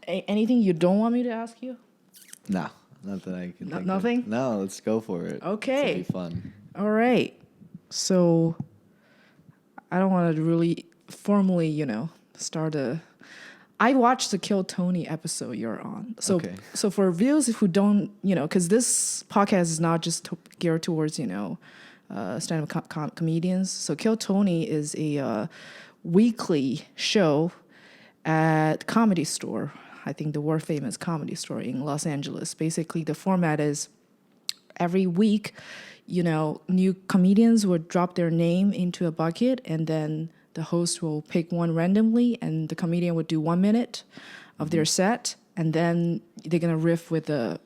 Anything you don't want me to ask you? No, not that I can think of. Nothing? No, let's go for it. Okay. It's gonna be fun. All right. So I don't want to really formally, start a... I watched the Kill Tony episode you're on. So, Okay. So for viewers who don't, because this podcast is not just geared towards, stand-up comedians. So Kill Tony is a weekly show at Comedy Store. I think the world famous Comedy Store in Los Angeles. Basically, the format is every week, new comedians would drop their name into a bucket, and then the host will pick one randomly, and the comedian would do 1 minute of their set, and then they're gonna riff with a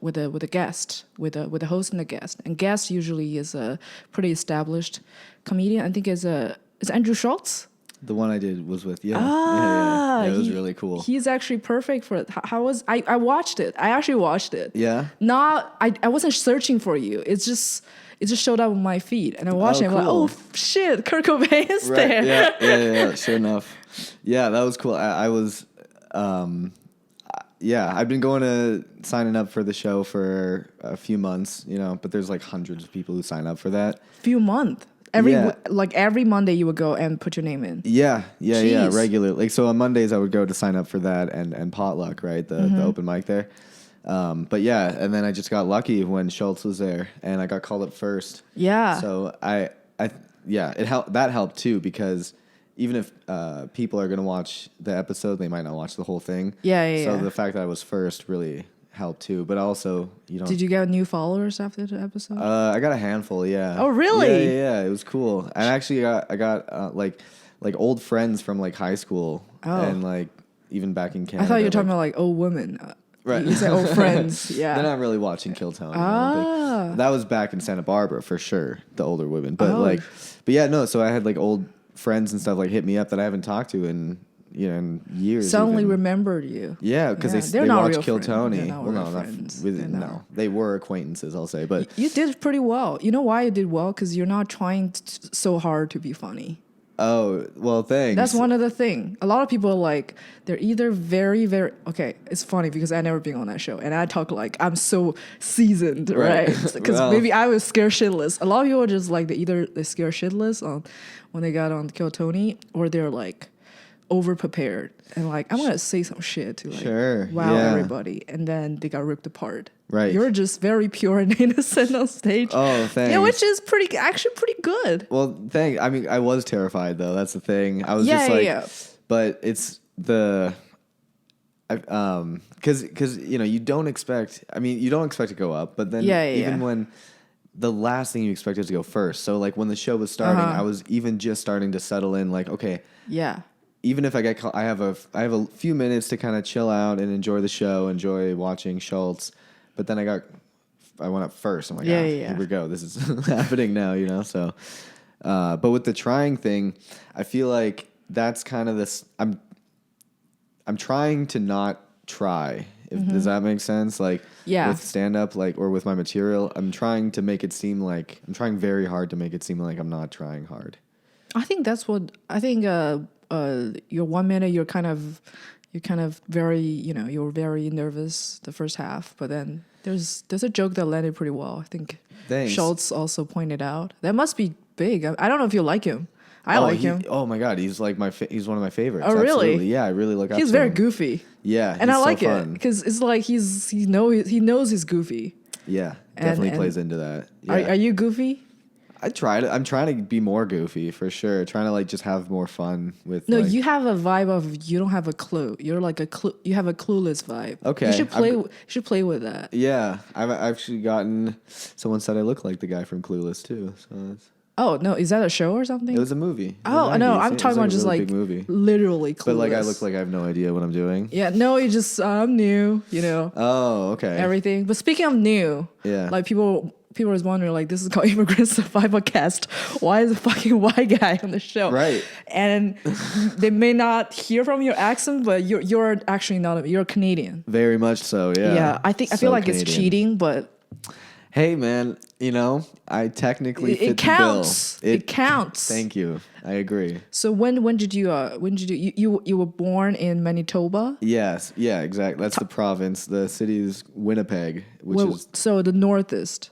guest, with a host and a guest. And guest usually is a pretty established comedian. I think is Andrew Schultz. The one I did was with yeah, it was really cool. He's actually perfect for it. I watched it. I actually watched it. Yeah. I wasn't searching for you. It just showed up on my feed, and I watched it. I'm like, oh shit, Kurt Cobain is there. Yeah. Sure enough. Yeah, that was cool. I was, I've been going to signing up for the show for a few months, but there's like hundreds of people who sign up for that. Few months. Every Monday you would go and put your name in. Yeah, regularly. Like, so on Mondays I would go to sign up for that and potluck, right? The open mic there. But yeah, and then I just got lucky when Schultz was there, and I got called up first. Yeah. So it helped. That helped too, because even if people are gonna watch the episode, they might not watch the whole thing. So the fact that I was first really helped too. But also, Did you get new followers after the episode? I got a handful. Yeah. Oh really? Yeah. It was cool. And actually, I got like old friends from like high school and like even back in Canada. I thought you were talking about like old women. Right. You said old friends. Yeah. They're not really watching Kill Tony. That was back in Santa Barbara for sure, the older women. But so I had like old friends and stuff like hit me up that I haven't talked to in years. Suddenly remembered you. Yeah, because they watched Kill Tony. No, they were acquaintances, I'll say. But you did pretty well. You know why you did well? Because you're not trying so hard to be funny. Oh, well, thanks. That's one of the things. A lot of people like, they're either very, very... Okay, it's funny because I've never been on that show. And I talk like I'm so seasoned, right? Because maybe I was scared shitless. A lot of people are just like, they scare shitless when they got on Kill Tony, or they're like over-prepared. And like, I'm going to say some shit to like, everybody. And then they got ripped apart. Right. You're just very pure and innocent on stage. Oh, thanks. Yeah, which is pretty good. Well, thanks. I mean, I was terrified though. That's the thing. I was but it's because you don't expect. I mean, you don't expect to go up, but then even when the last thing you expect is to go first. So like when the show was starting, I was even just starting to settle in. Like, okay, even if I get caught, I have a few minutes to kind of chill out and enjoy the show, enjoy watching Schultz. But then I went up first. I'm like, here we go. This is happening now, So, but with the trying thing, I feel like that's kind of this. I'm trying to not try. Does that make sense? Like, with stand up, like, or with my material, I'm trying to make it seem like I'm trying very hard to make it seem like I'm not trying hard. I think that's what I think. Your 1 minute, you're kind of very, you're very nervous the first half, but then there's a joke that landed pretty well. I think Thanks. Schultz also pointed out that must be big. I don't know if you like him. I like him. Oh my God, he's like he's one of my favorites. Oh really? Absolutely. Yeah, I really look up to him. He's very goofy. Yeah, and I like it because it's like he knows he's goofy. Yeah, definitely plays into that. Yeah. Are you goofy? I'm trying to be more goofy for sure. Trying to like just have more fun with. No, you have a vibe of you don't have a clue. You're like you have a clueless vibe. Okay, you should play with that. Yeah, I've actually gotten. Someone said I look like the guy from Clueless too. So that's. Oh no, is that a show or something? It was a movie. Oh no, I'm talking about just like movie. Literally Clueless. But like I look like I have no idea what I'm doing. Yeah, no, you just I'm new. Oh, okay. Everything. But speaking of new, like people was wondering, like, this is called Immigrant Survivalcast. Why is a fucking white guy on the show? Right. And they may not hear from your accent, but you're actually not. You're a Canadian. Very much so. Yeah. Yeah. I feel like Canadian. It's cheating, but Hey, man, I technically fit counts. the bill. It counts. Thank you. I agree. So when did you you were born in Manitoba? Yes. Yeah, exactly. That's the province. The city is Winnipeg, which is so the northeast.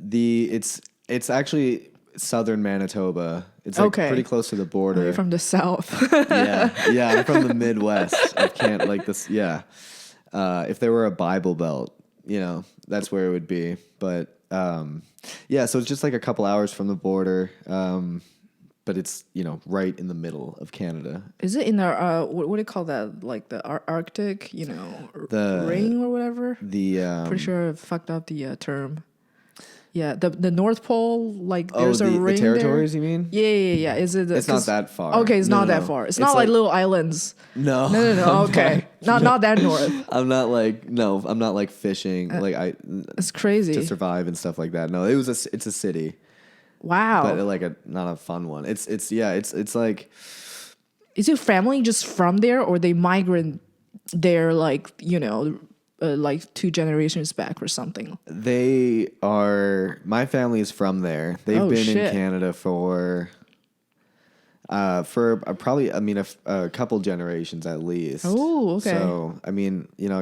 It's actually southern Manitoba. It's like pretty close to the border. Oh, you're from the south. Yeah, I'm from the Midwest. I can't like this. Yeah, if there were a Bible Belt, that's where it would be. But yeah, so it's just like a couple hours from the border. But it's right in the middle of Canada. Is it in the what do you call that? Like the Arctic, the ring or whatever. Pretty sure I fucked up the term. Yeah, the North Pole, like there's a ring. The territories, there. You mean? Yeah. Is it? It's not that far. Okay, it's not that far. It's not like little islands. No. Okay, not that north. I'm not like fishing. It's crazy to survive and stuff like that. No, it's a city. Wow. But like not a fun one. It's like. Is your family just from there, or they migrant there? Like like 2 generations back or something. My family is from there. They've been in Canada for probably, a couple generations at least. Oh, okay. So, I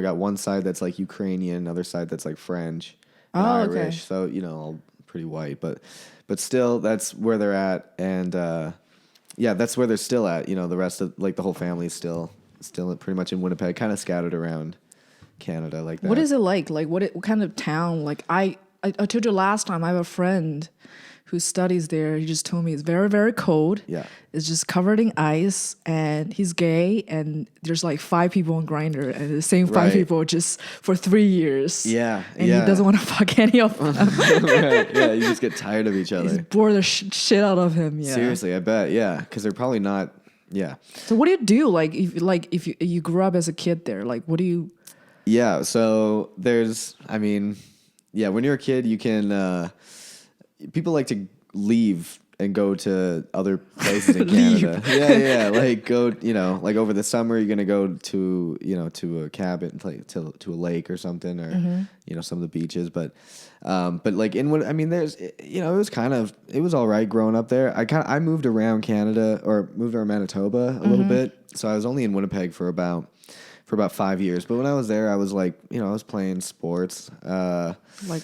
got one side that's like Ukrainian, other side that's like French and Irish. Okay. So, all pretty white, but still that's where they're at. And, that's where they're still at. The rest of like the whole family is still pretty much in Winnipeg, kind of scattered around Canada like that. What is it like? Like what kind of town? Like I told you last time, I have a friend who studies there. He just told me it's very, very cold. Yeah. It's just covered in ice, and he's gay, and there's like 5 people on Grindr, and the same 5 people just for 3 years. Yeah. And he doesn't want to fuck any of them. Right. Yeah, you just get tired of each other. He's bored the shit out of him. Yeah. Seriously, I bet. Yeah, because they're probably not. Yeah. So what do you do? If you grew up as a kid there, like what do you? Yeah, so when you're a kid, you can, people like to leave and go to other places in Canada. Yeah, like go, like over the summer, you're going to go to, to a cabin, to a lake or something, or, some of the beaches. But like there's, it was all right growing up there. I moved around Manitoba a little bit. So I was only in Winnipeg for about 5 years. But when I was there, I was like, I was playing sports. Like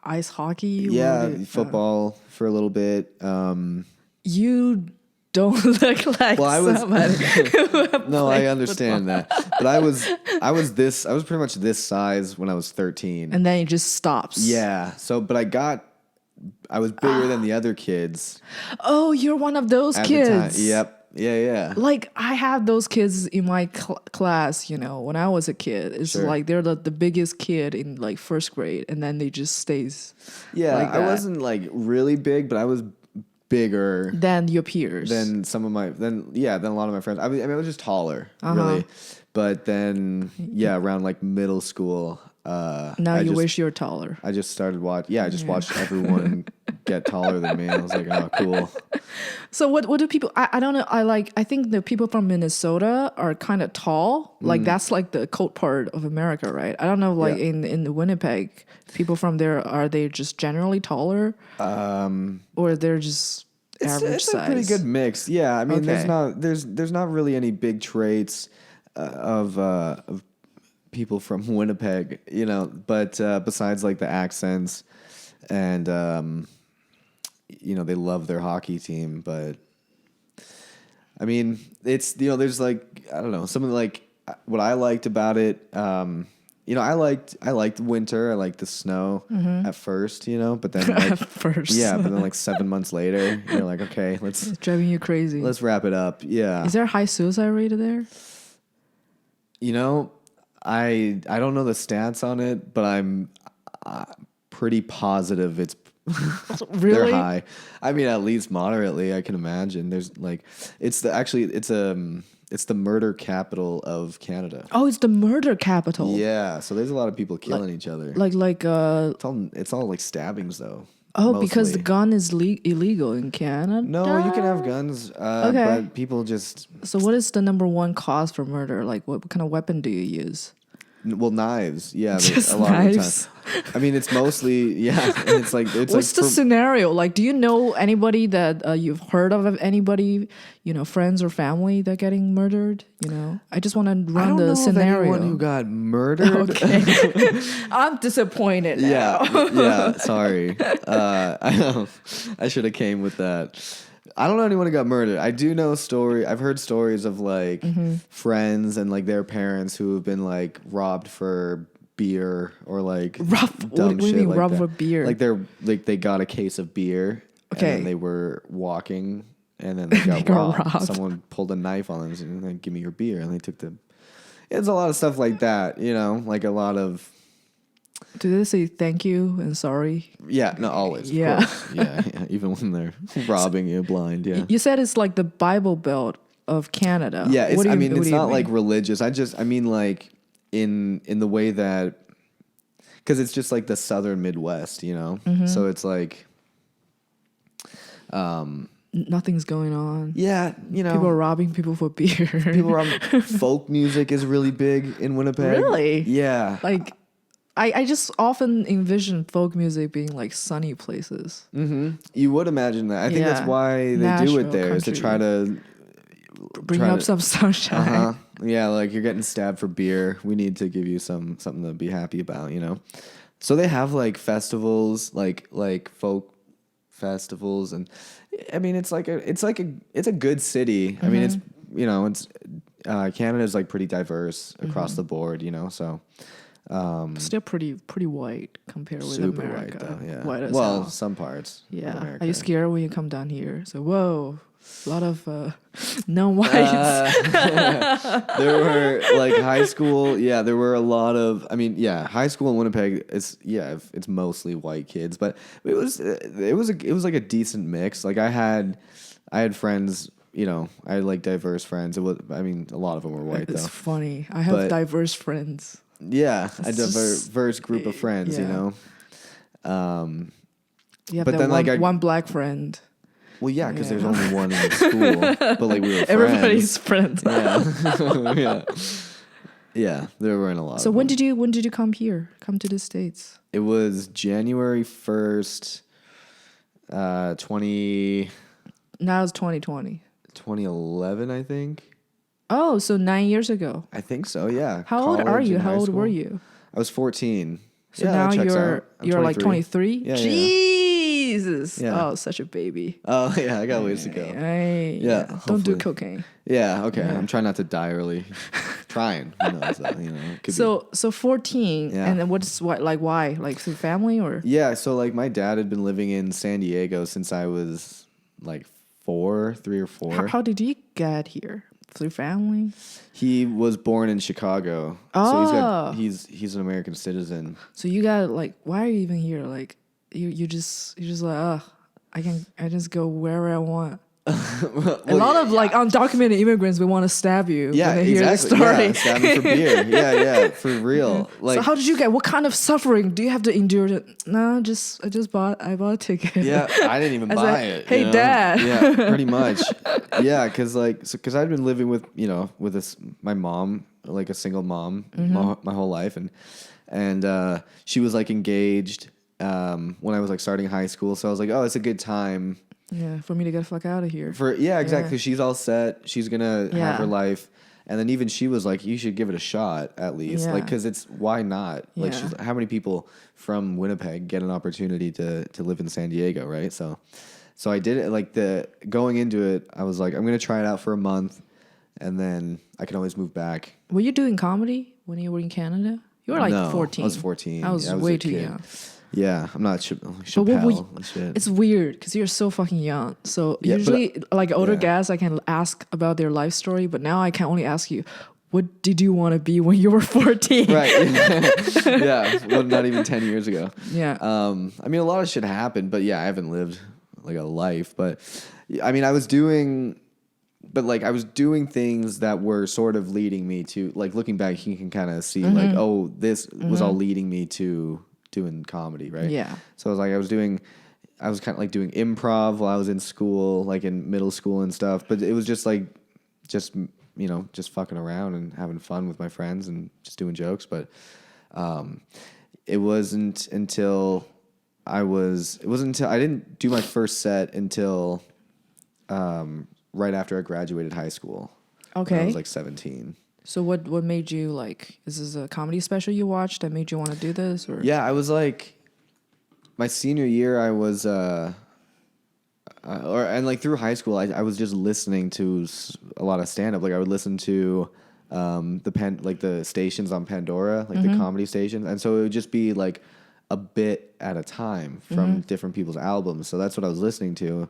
ice hockey? Yeah, football for a little bit. You don't look like somebody. No, I understand that. But I was pretty much this size when I was 13. And then it just stops. Yeah. So, but I was bigger than the other kids. Oh, you're one of those kids. Yep. Yeah. Like I had those kids in my class, when I was a kid. It's like they're the biggest kid in like first grade, and then they just stays. Yeah, like I wasn't like really big, but I was bigger than your peers. Than a lot of my friends. I was just taller, really. But then, around like middle school. Now you wish you were taller. I just started watched everyone get taller than me. I was like, oh, cool. So what do people? I don't know. I think the people from Minnesota are kind of tall. Like that's like the cold part of America, right? I don't know. Like in the Winnipeg, people from there, are they just generally taller, or they're just average size? It's a pretty good mix. Yeah, there's not really any big traits of people from Winnipeg, but besides like the accents and they love their hockey team, but it's there's like, I don't know, something like what I liked about it. I liked winter. I liked the snow at first, but then like, at first, but then like 7 months later, you're like, okay, it's driving you crazy. Let's wrap it up. Yeah. Is there a high suicide rate there? I don't know the stats on it, but I'm pretty positive it's really they're high. At least moderately. I can imagine. There's like it's the murder capital of Canada. Oh, it's the murder capital. Yeah, so there's a lot of people killing each other. It's all like stabbings though. Oh, mostly. Because the gun is illegal in Canada? No, you can have guns, but people just... So what is the number one cause for murder? Like, what kind of weapon do you use? Well, knives. Yeah, Just a lot knives. of the time. I mean, it's mostly and it's like it's what's like the scenario? Like, do you know anybody that you've heard of anybody, friends or family that getting murdered? I just want to run the scenario. Of anyone who got murdered. Okay. I'm disappointed now. Yeah. Sorry. I know. I should have came with that. I don't know anyone who got murdered. I do know I've heard stories of like friends and like their parents who have been like robbed for beer or like dumb what do you shit mean like robbed that. for beer? Like they got a case of beer. Okay. And then they were walking and then they got robbed. Someone pulled a knife on them and said, "Give me your beer," and they took the. It's a lot of stuff like that, like a lot of. Do they say thank you and sorry? Yeah, no, always. Yeah. Of course. Yeah, even when they're robbing you blind. Yeah. You said it's like the Bible Belt of Canada. Yeah, it's not like religious. I mean like in the way that, because it's just like the southern Midwest, So it's like, nothing's going on. Yeah, people are robbing people for beer. Folk music is really big in Winnipeg. Really? Yeah. Like. I just often envision folk music being like sunny places. Mm-hmm. You would imagine that. I think that's why they do it there, is to try to bring up some sunshine. Uh-huh. Yeah, like you're getting stabbed for beer. We need to give you something to be happy about, So they have like festivals, like folk festivals, and I mean it's a good city. I mean it's Canada's like pretty diverse across the board, so. Still pretty white compared with super America. White though, yeah. White as well, hell. some parts. Yeah. Of America. Are you scared when you come down here? So whoa, a lot of non-whites. There were like high school. Yeah, there were a lot of. I mean, yeah, high school in Winnipeg. It's mostly white kids, but it was like a decent mix. Like I had friends. I had like diverse friends. A lot of them were white though. It's funny. I have diverse friends. Yeah, a diverse group of friends, You have but that then like one black friend. Well, yeah, because there's only one in the school, but like we were friends. Everybody's friends. Yeah, yeah, there weren't a lot. So of when them. did you come here? Come to the States? It was January 1st, 20. Now it's 2020. 2011, I think. Oh, so 9 years ago. I think so. Yeah. How old are you? How old were you? I was 14. So now you're like 23. Yeah, Jesus. Yeah. Oh, such a baby. Oh yeah, I got ways to go. Yeah. Don't do cocaine. Yeah. Okay. Yeah. I'm trying not to die early. Trying. Who knows? So 14. Yeah. And then why? Like through family or? Yeah. So like my dad had been living in San Diego since I was like 3 or 4. How did he get here? Through family? He was born in Chicago. Oh. So he's an American citizen. So you got like, why are you even here? Like you're just like, I just go wherever I want. A lot of like undocumented immigrants will want to stab you when they hear the story. Yeah, stabbing for beer. Yeah, for real. Like, so how did you get? What kind of suffering do you have to endure? No, I bought a ticket. Yeah, I didn't even buy it. Hey, Dad. Yeah, pretty much. Yeah, because I'd been living with my mom, like a single mom, my whole life, and she was like engaged when I was like starting high school. So I was like, oh, it's a good time. Yeah, for me to get the fuck out of here. Exactly. Because she's all set. She's gonna have her life, and then even she was like, "You should give it a shot at least, like, because why not? Like, how many people from Winnipeg get an opportunity to live in San Diego, right? So I did it. Like going into it, I was like, I'm gonna try it out for a month, and then I can always move back. Were you doing comedy when you were in Canada? You were like 14. I was 14. I was way too young. Yeah, I'm not Chappelle and shit. It's weird because you're so fucking young. So usually, like older guys, I can ask about their life story, but now I can only ask you, what did you want to be when you were 14? Right. Yeah. Well, not even 10 years ago. Yeah. I mean, a lot of shit happened, but yeah, I haven't lived like a life. But I mean, I was doing things that were sort of leading me to, like, looking back, you can kind of see like, oh, this was all leading me to doing comedy, right? Yeah. So I was kind of like doing improv while I was in school, like in middle school and stuff. But it was just just fucking around and having fun with my friends and just doing jokes. But it wasn't until I didn't do my first set until right after I graduated high school. Okay. I was like 17. So what made you like, is this a comedy special you watched that made you want to do this? Or? Yeah, I was like, my senior year, I was, and like through high school, I was just listening to a lot of stand-up. Like I would listen to the stations on Pandora, like the comedy stations. And so it would just be like a bit at a time from different people's albums. So that's what I was listening to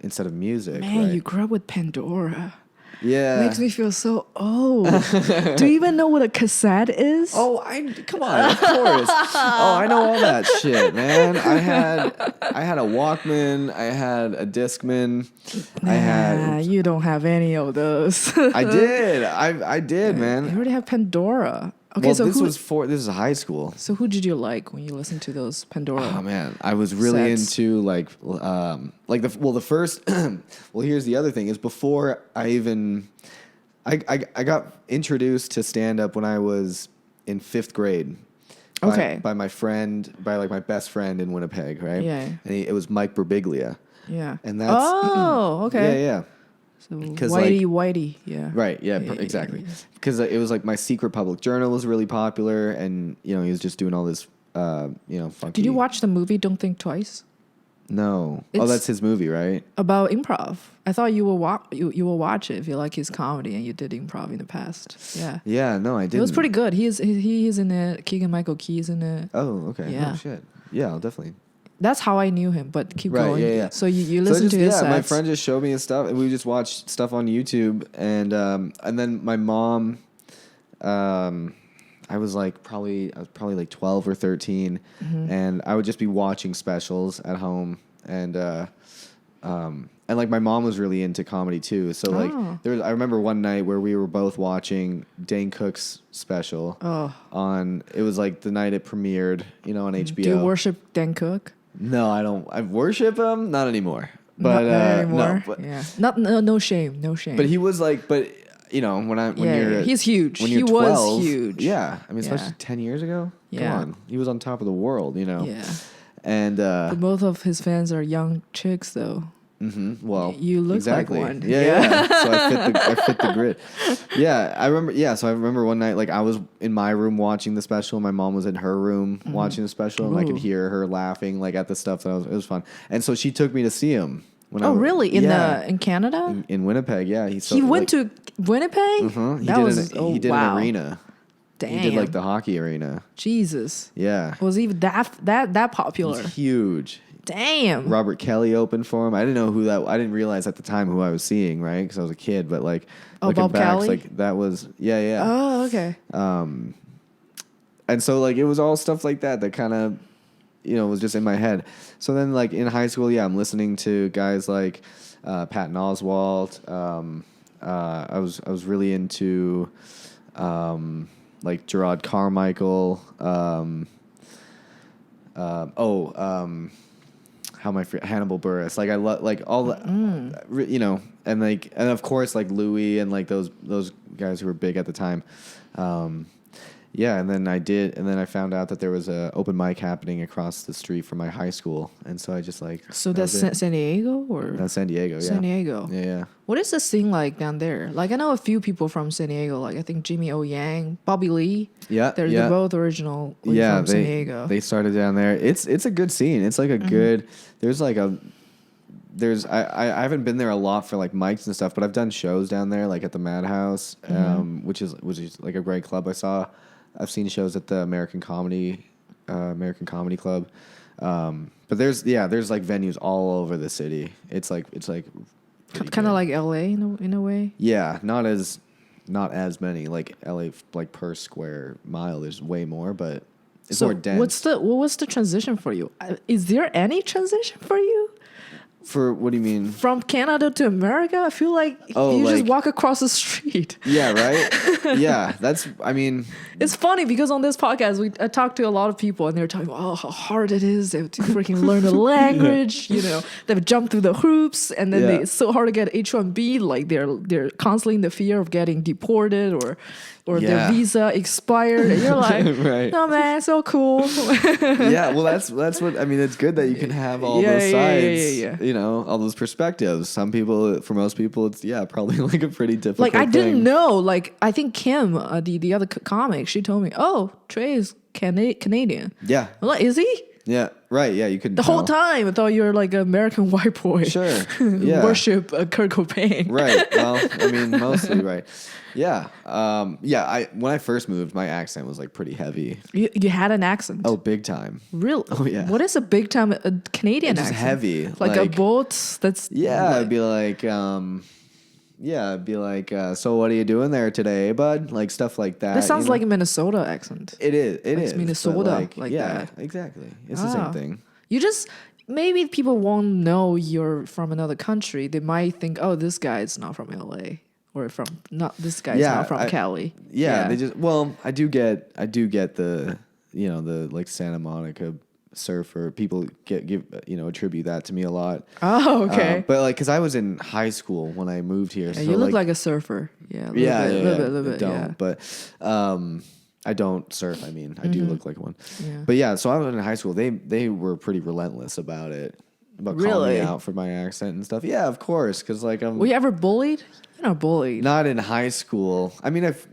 instead of music. Man, right? you grew up with Pandora. Yeah. Makes me feel so old. Do you even know what a cassette is? Oh, come on, of course. Oh, I know all that shit, man. I had a Walkman, I had a Discman, you don't have any of those. I did, man. You already have Pandora. Okay, well, so this is high school. So who did you like when you listened to those Pandora? Oh man, I was really into the first. Well, here's the other thing: is before I got introduced to stand up when I was in 5th grade. By my friend, by my best friend in Winnipeg, right? Yeah. And it was Mike Birbiglia. Yeah. And that's okay. Yeah. So Whitey, yeah. Right, yeah, exactly. Because it was like my Secret Public Journal was really popular, and he was just doing all this, funky. Did you watch the movie Don't Think Twice? No. That's his movie, right? About improv. I thought you will watch it if you like his comedy and you did improv in the past. Yeah. Yeah, no, I didn't. It was pretty good. He is in it. Keegan-Michael Key's in it. Oh, okay. Yeah. Oh, shit. Yeah, I'll definitely. That's how I knew him, but keep going. Yeah. So you listen to his sets. My friend just showed me his stuff, and we just watched stuff on YouTube, and then my mom, I was probably like 12 or 13, and I would just be watching specials at home, and like my mom was really into comedy too. So I remember one night where we were both watching Dane Cook's special on. It was like the night it premiered, on HBO. Do you worship Dan Cook? No, I don't. I worship him, not anymore. But not anymore. No, but, yeah, no shame. But he was like, when you're he's huge. When you're 12, was huge. Yeah, I mean, especially 10 years ago. Yeah. Come on, he was on top of the world. Yeah. And but both of his fans are young chicks, though. Mm-hmm. Well, you look exactly. like one. Yeah. So I fit the grid. Yeah, I remember. Yeah, so I remember one night, I was in my room watching the special. My mom was in her room watching the special, and I could hear her laughing at the stuff that it was fun. And so she took me to see him. Really? In Canada? In Winnipeg, yeah. He went to Winnipeg. He did an arena. Damn. He did the hockey arena. Jesus. Yeah. Was he that popular? He's huge. Damn. Robert Kelly opened for him. I didn't know I didn't realize at the time who I was seeing, right? Because I was a kid, but looking Bob back, Kelly? That was, yeah. Oh, okay. And so it was all stuff like that kind of, was just in my head. So then in high school, I'm listening to guys like Patton Oswalt. I was really into Gerard Carmichael. Hannibal Buress. I love all the, and of course Louis and those guys who were big at the time. And then I found out that there was a open mic happening across the street from my high school, and so I just So that's San Diego or? That's San Diego. Yeah. San Diego. Yeah. What is the scene like down there? I know a few people from San Diego. I think Jimmy O Yang, Bobby Lee. Yeah. They're both original from San Diego. They started down there. It's a good scene. It's a good. I haven't been there a lot for mics and stuff, but I've done shows down there at the Madhouse, which is a great club. I've seen shows at the American Comedy Club, but there's venues all over the city. It's kind of like LA in a way. Yeah, not as many LA per square mile. There's way more, but it's more dense. What was the transition for you? Is there any transition for you? For what do you mean? From Canada to America? I feel like you just walk across the street. Yeah, right? Yeah, It's funny because on this podcast, I talk to a lot of people and they're talking about how hard it is. They have to freaking learn the language, they've jumped through the hoops and then it's so hard to get H-1B. Like they're constantly in the fear of getting deported or their visa expired. And you're like, right. No, man, it's so cool. Yeah, well, that's what, it's good that you can have all those sides, all those perspectives. For most people, it's, probably like a pretty difficult thing. I didn't thing. know. Like, I think Kim, the other comic, she told me, oh, Tre is Canadian. Yeah. I'm like, is he? Yeah, right. Yeah, you couldn't The whole time I thought you were like an American white boy. Sure. Yeah. Worship Kurt Cobain. Right. Well, mostly right. Yeah. When I first moved, my accent was like pretty heavy. You had an accent? Oh, big time. Really? Oh, yeah. What is a big time Canadian accent? Just heavy. Like a boat that's... Yeah, it'd be like... it'd be like, so what are you doing there today, bud? Like stuff like that. That sounds like a Minnesota accent. It is. It's Minnesota that. Yeah, exactly. It's the same thing. Maybe people won't know you're from another country. They might think, oh, this guy is not from LA. Or this guy's not from Cali. Yeah, they just, I do get the, the like Santa Monica surfer. People attribute that to me a lot. Oh, okay. But like, cause I was in high school when I moved here. So you look like a surfer. Yeah. A little bit. Don't, but I don't surf. I do look like one. Yeah. But yeah, so I was in high school. They were pretty relentless about it. About calling me out for my accent and stuff. Yeah, of course. Cause like were you ever bullied? You're not bullied. Not in high school. I've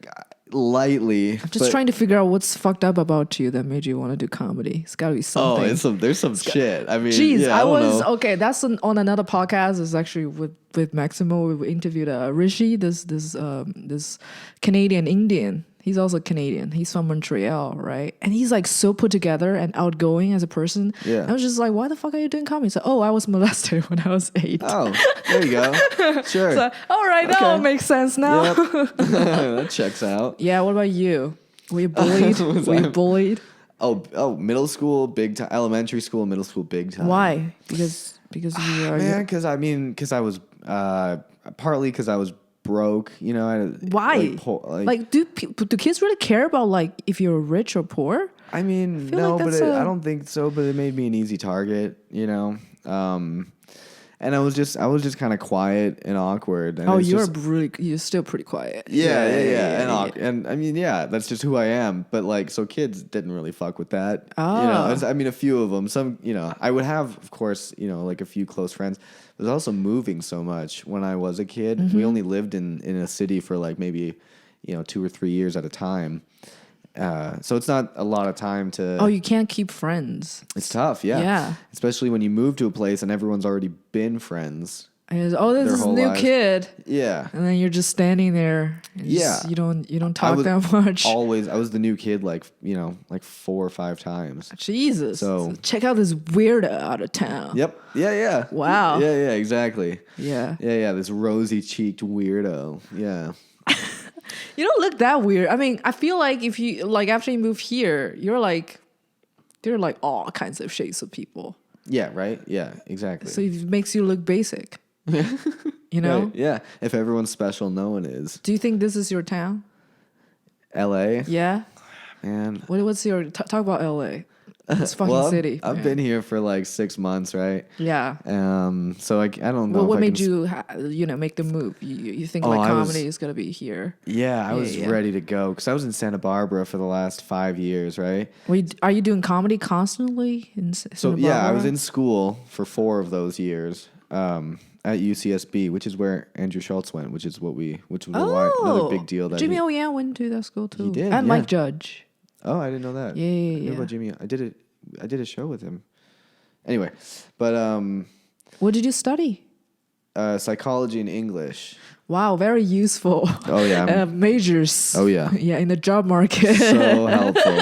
lightly. I'm just trying to figure out what's fucked up about you that made you want to do comedy. It's got to be something. Oh, there's some shit. Jeez, I was know. Okay. That's on another podcast. It's actually with Maximo. We interviewed Rishi, this Canadian Indian. He's also Canadian. He's from Montreal, right? And he's like so put together and outgoing as a person. Yeah. I was just like, why the fuck are you doing comedy? He's like, oh, I was molested when I was 8. Oh, there you go. Sure. So, all right, that all makes sense now. Yep. That checks out. Yeah, what about you? Were you bullied? Were you bullied? Oh, middle school, big time. Elementary school, middle school, big time. Why? Because you are... Man, because I was... partly because I was broke, Why? Do kids really care about like if you're rich or poor? No, but I don't think so. But it made me an easy target, and I was just kind of quiet and awkward. And you're still pretty quiet. Yeah. That's just who I am. But like, so kids didn't really fuck with that. Oh. A few of them. Some, I would have, of course, like a few close friends. I was also moving so much when I was a kid. Mm-hmm. We only lived in a city for like maybe, 2 or 3 years at a time. So it's not a lot of time to... Oh, you can't keep friends. It's tough, yeah. Yeah. Especially when you move to a place and everyone's already been friends. And this is a new kid. Yeah. And then you're just standing there. And you don't talk that much. I was the new kid like 4 or 5 times. Jesus. So check out this weirdo out of town. Yep. Yeah. Wow. Yeah, exactly. Yeah. Yeah, this rosy-cheeked weirdo. Yeah. You don't look that weird. I feel like if you like after you move here, you're like there are like all kinds of shades of people. Yeah, right? Yeah, exactly. So it makes you look basic. Right, yeah. If everyone's special, no one is. Do you think this is your town? LA? Yeah. Man. What's your talk about LA? It's fucking city. I've been here for like 6 months, right? Yeah. So I don't know. Well, what made you, make the move? You think comedy is gonna be here? Yeah, I was ready to go because I was in Santa Barbara for the last 5 years, right? Are you doing comedy constantly in Santa Barbara? I was in school for 4 of those years. At UCSB, which is where Andrew Schultz went, which was another big deal. That Jimmy O Yang went to that school too. He did, and Mike Judge. Oh, I didn't know that. Yeah. What about Jimmy? I did a show with him. Anyway, but what did you study? Psychology and English. Wow, very useful. Oh yeah, majors. Oh yeah, yeah, in the job market. So helpful.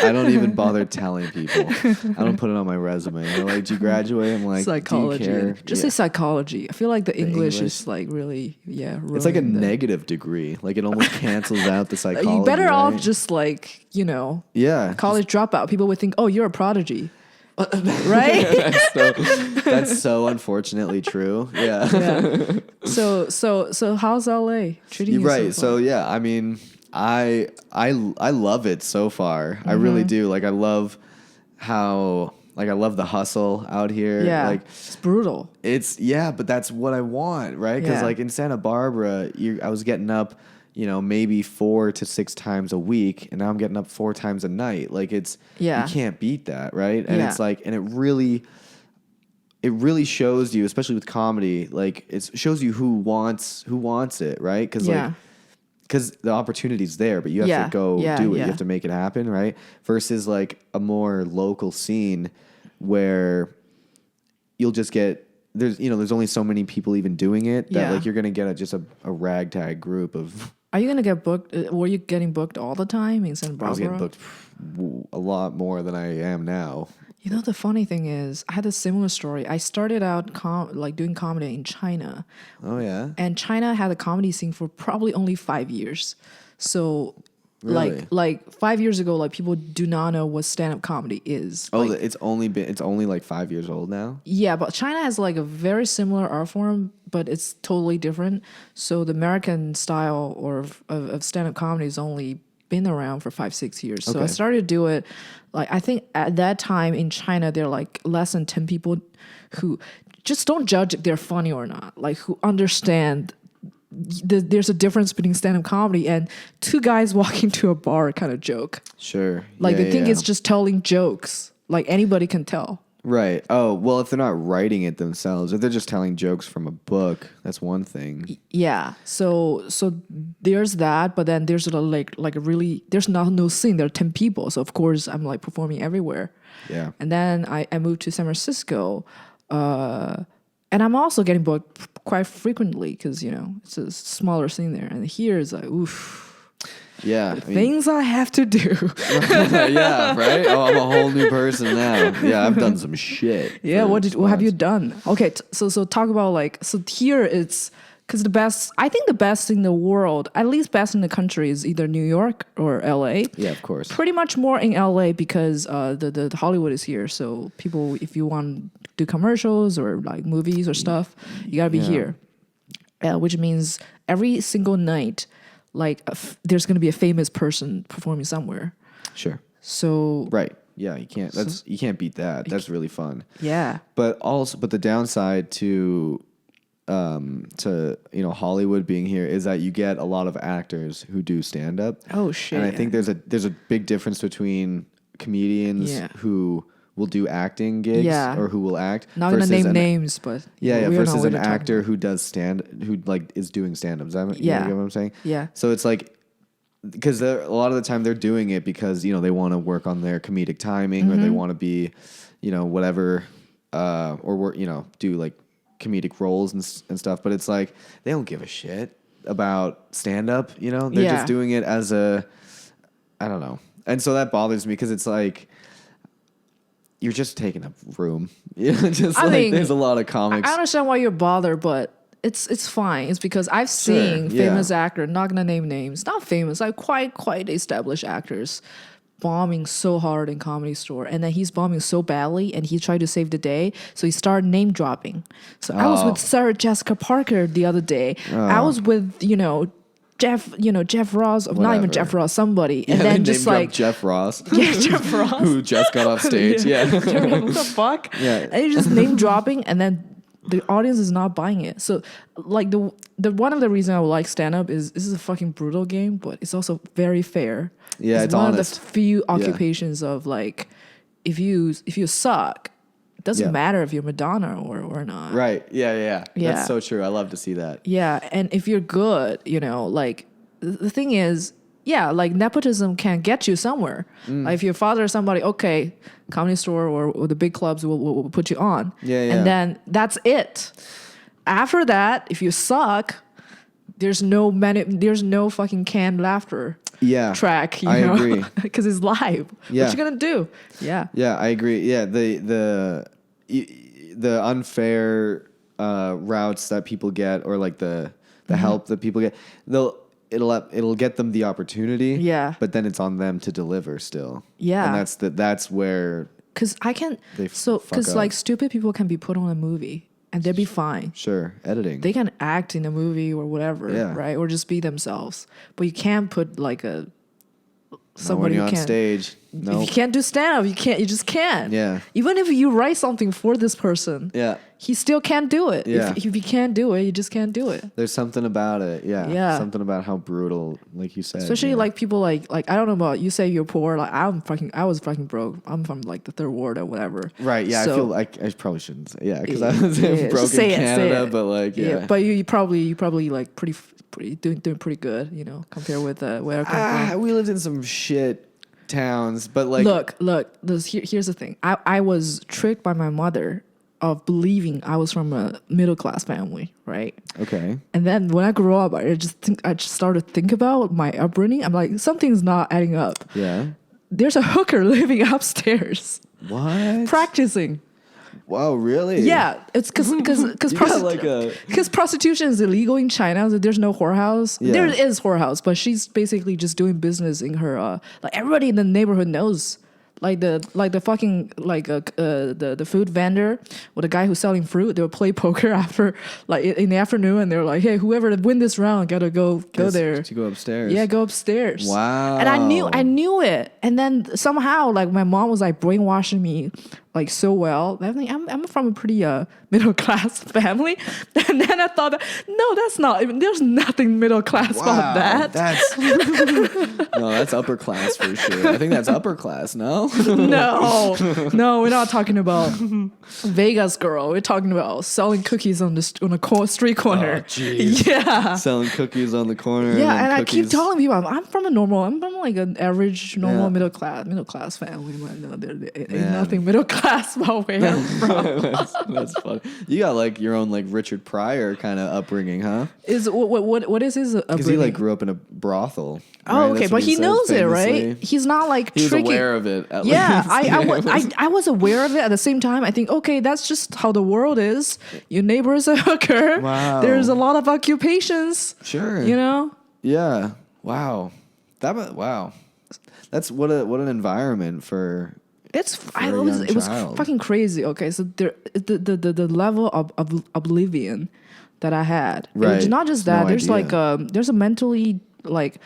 I don't even bother telling people. I don't put it on my resume. They're like, "Did you graduate?" I'm like, psychology. Do you care? Just say psychology. I feel like the English is like really, it's like a negative degree. Like it almost cancels out the psychology. You better off just like college dropout. People would think, "Oh, you're a prodigy." right? That's so unfortunately true. Yeah. So how's LA treating you? Right. So far? I mean, I love it so far. I really do. Like, I love how. Like, I love the hustle out here. Yeah, like it's brutal. But that's what I want, right? Because like in Santa Barbara, I was getting up, maybe 4 to 6 times a week, and now I'm getting up 4 times a night. Like you can't beat that, right? And it's like, and it really shows you, especially with comedy, like it shows you who wants it, right? Because the opportunity's there, but you have to go do it. You have to make it happen, right? Versus like a more local scene where you'll just get there's only so many people even doing it that like you're gonna get just a ragtag group of. Are you gonna get booked? Were you getting booked all the time in Santa Barbara? I was getting booked a lot more than I am now. You know, the funny thing is, I had a similar story. I started out doing comedy in China. Oh, yeah? And China had a comedy scene for probably only 5 years. So, really? like 5 years ago, like people do not know what stand-up comedy is. Oh, like, it's only like 5 years old now? Yeah, but China has like a very similar art form, but it's totally different. So the American style of stand-up comedy is only been around for 5-6 years. So I started to do it. Like, I think at that time in China, there are like less than 10 people who just don't judge if they're funny or not, like who understand there's a difference between stand-up comedy and 2 guys walking to a bar kind of joke. Sure. Like the thing is just telling jokes. Like anybody can tell. Right. Oh, well, if they're not writing it themselves, if they're just telling jokes from a book, that's one thing. Yeah. So there's that, but then there's like really there's no scene. There are 10 people, so of course I'm like performing everywhere. Yeah. And then I moved to San Francisco, and I'm also getting booked quite frequently because it's a smaller scene there. And here is like oof. Yeah. Things I have to do. Yeah, right? Oh, I'm a whole new person now. Yeah, I've done some shit. Yeah, what have you done? Okay, so talk about here it's because I think the best in the world, at least best in the country, is either New York or LA. Yeah, of course. Pretty much more in LA because the Hollywood is here. So people, if you want to do commercials or like movies or stuff, you gotta be here. Which means every single night, there's going to be a famous person performing somewhere. Sure. So right. Yeah, you can't beat that. That's really fun. Yeah. But the downside to Hollywood being here is that you get a lot of actors who do stand up. Oh shit. And I think there's a big difference between comedians who will do acting gigs or who will act. Not gonna name names, but versus an actor who is doing stand-up. Does that you know what I'm saying? Yeah. So it's like because a lot of the time they're doing it because they want to work on their comedic timing or they want to be whatever or do like comedic roles and stuff. But it's like they don't give a shit about stand-up. They're just doing it as I don't know, and so that bothers me because it's like. You're just taking up room. There's a lot of comics. I understand why you're bothered, but it's fine. It's because I've seen famous actors, not gonna name names, not famous, like quite established actors bombing so hard in Comedy Store, and then he's bombing so badly, and he tried to save the day, so he started name dropping. So I was with Sarah Jessica Parker the other day. I was with Jeff Ross, not even Jeff Ross, somebody, and then just like Jeff Ross, Jeff Ross, who just got off stage, what the fuck, and you're just name dropping, and then the audience is not buying it. So like the one of the reasons I would like stand up is this is a fucking brutal game, but it's also very fair. Yeah, it's one honest. of the few occupations of like if you suck. It doesn't matter if you're Madonna or not. Right. Yeah. That's so true. I love to see that. Yeah. And if you're good, like the thing is, like nepotism can get you somewhere. Like if your father or somebody, okay, Comedy Store or the big clubs will put you on. Yeah. And then that's it. After that, if you suck, there's no fucking canned laughter. Track. I agree. Because it's live. Yeah. What you gonna do? Yeah. Yeah, I agree. Yeah, the unfair routes that people get, or like the help that people get, it'll get them the opportunity. Yeah. But then it's on them to deliver still. Yeah. And that's where because I can. Because like stupid people can be put on a movie and they'll be fine. Sure, editing. They can act in a movie or whatever, right? Or just be themselves. But you can't put like somebody when you're on stage. Nope. If you can't do stand-up, you just can't. Yeah. Even if you write something for this person, he still can't do it. Yeah. If you can't do it, you just can't do it. There's something about it. Yeah. Something about how brutal, like you said. Especially like people like I don't know about, you say you're poor. Like I was fucking broke. I'm from like the third world or whatever. Right. Yeah. So, I feel like I probably shouldn't say. Yeah. Because I was broke in Canada, but like but you probably like pretty doing pretty good, you know, compared with where I come from. We lived in some shit towns, but like look, here's the thing. I was tricked by my mother of believing I was from a middle class family, right? Okay. And then when I grew up, I just started to think about my upbringing. I'm like, something's not adding up. Yeah. There's a hooker living upstairs. What? Practicing. Wow, really? Yeah, it's because prostitution is illegal in China. So there's no whorehouse. Yeah. There is whorehouse, but she's basically just doing business in her. Like everybody in the neighborhood knows. Like the fucking the food vendor or the guy who's selling fruit, they'll play poker after like in the afternoon, and they're like, hey, whoever win this round gotta go there to go upstairs. Yeah, go upstairs. Wow. And I knew it, and then somehow like my mom was like brainwashing me like so well. I think I'm from a pretty middle class family, and then I thought that, no, that's not even. There's nothing middle class about that. That's upper class for sure. I think that's upper class. No, we're not talking about Vegas girl. We're talking about selling cookies on a street corner. Yeah, selling cookies on the corner. Yeah, and I keep telling people I'm from like an average normal middle class family. But no, there ain't nothing middle class about where I'm from. That's funny. You got like your own like Richard Pryor kind of upbringing, huh? What is his upbringing? Because he like grew up in a brothel. Oh, okay, but he knows it, right? He's not like he was tricky. aware of it. At least. I was aware of it. At the same time, I think, okay, that's just how the world is. Your neighbor is a hooker. Wow. There's a lot of occupations. Sure. You know. Yeah. Wow. That's what an environment for. It was fucking crazy. Okay, so the level of oblivion that I had. Right. It's not just that. No there's idea. There's a mentally like.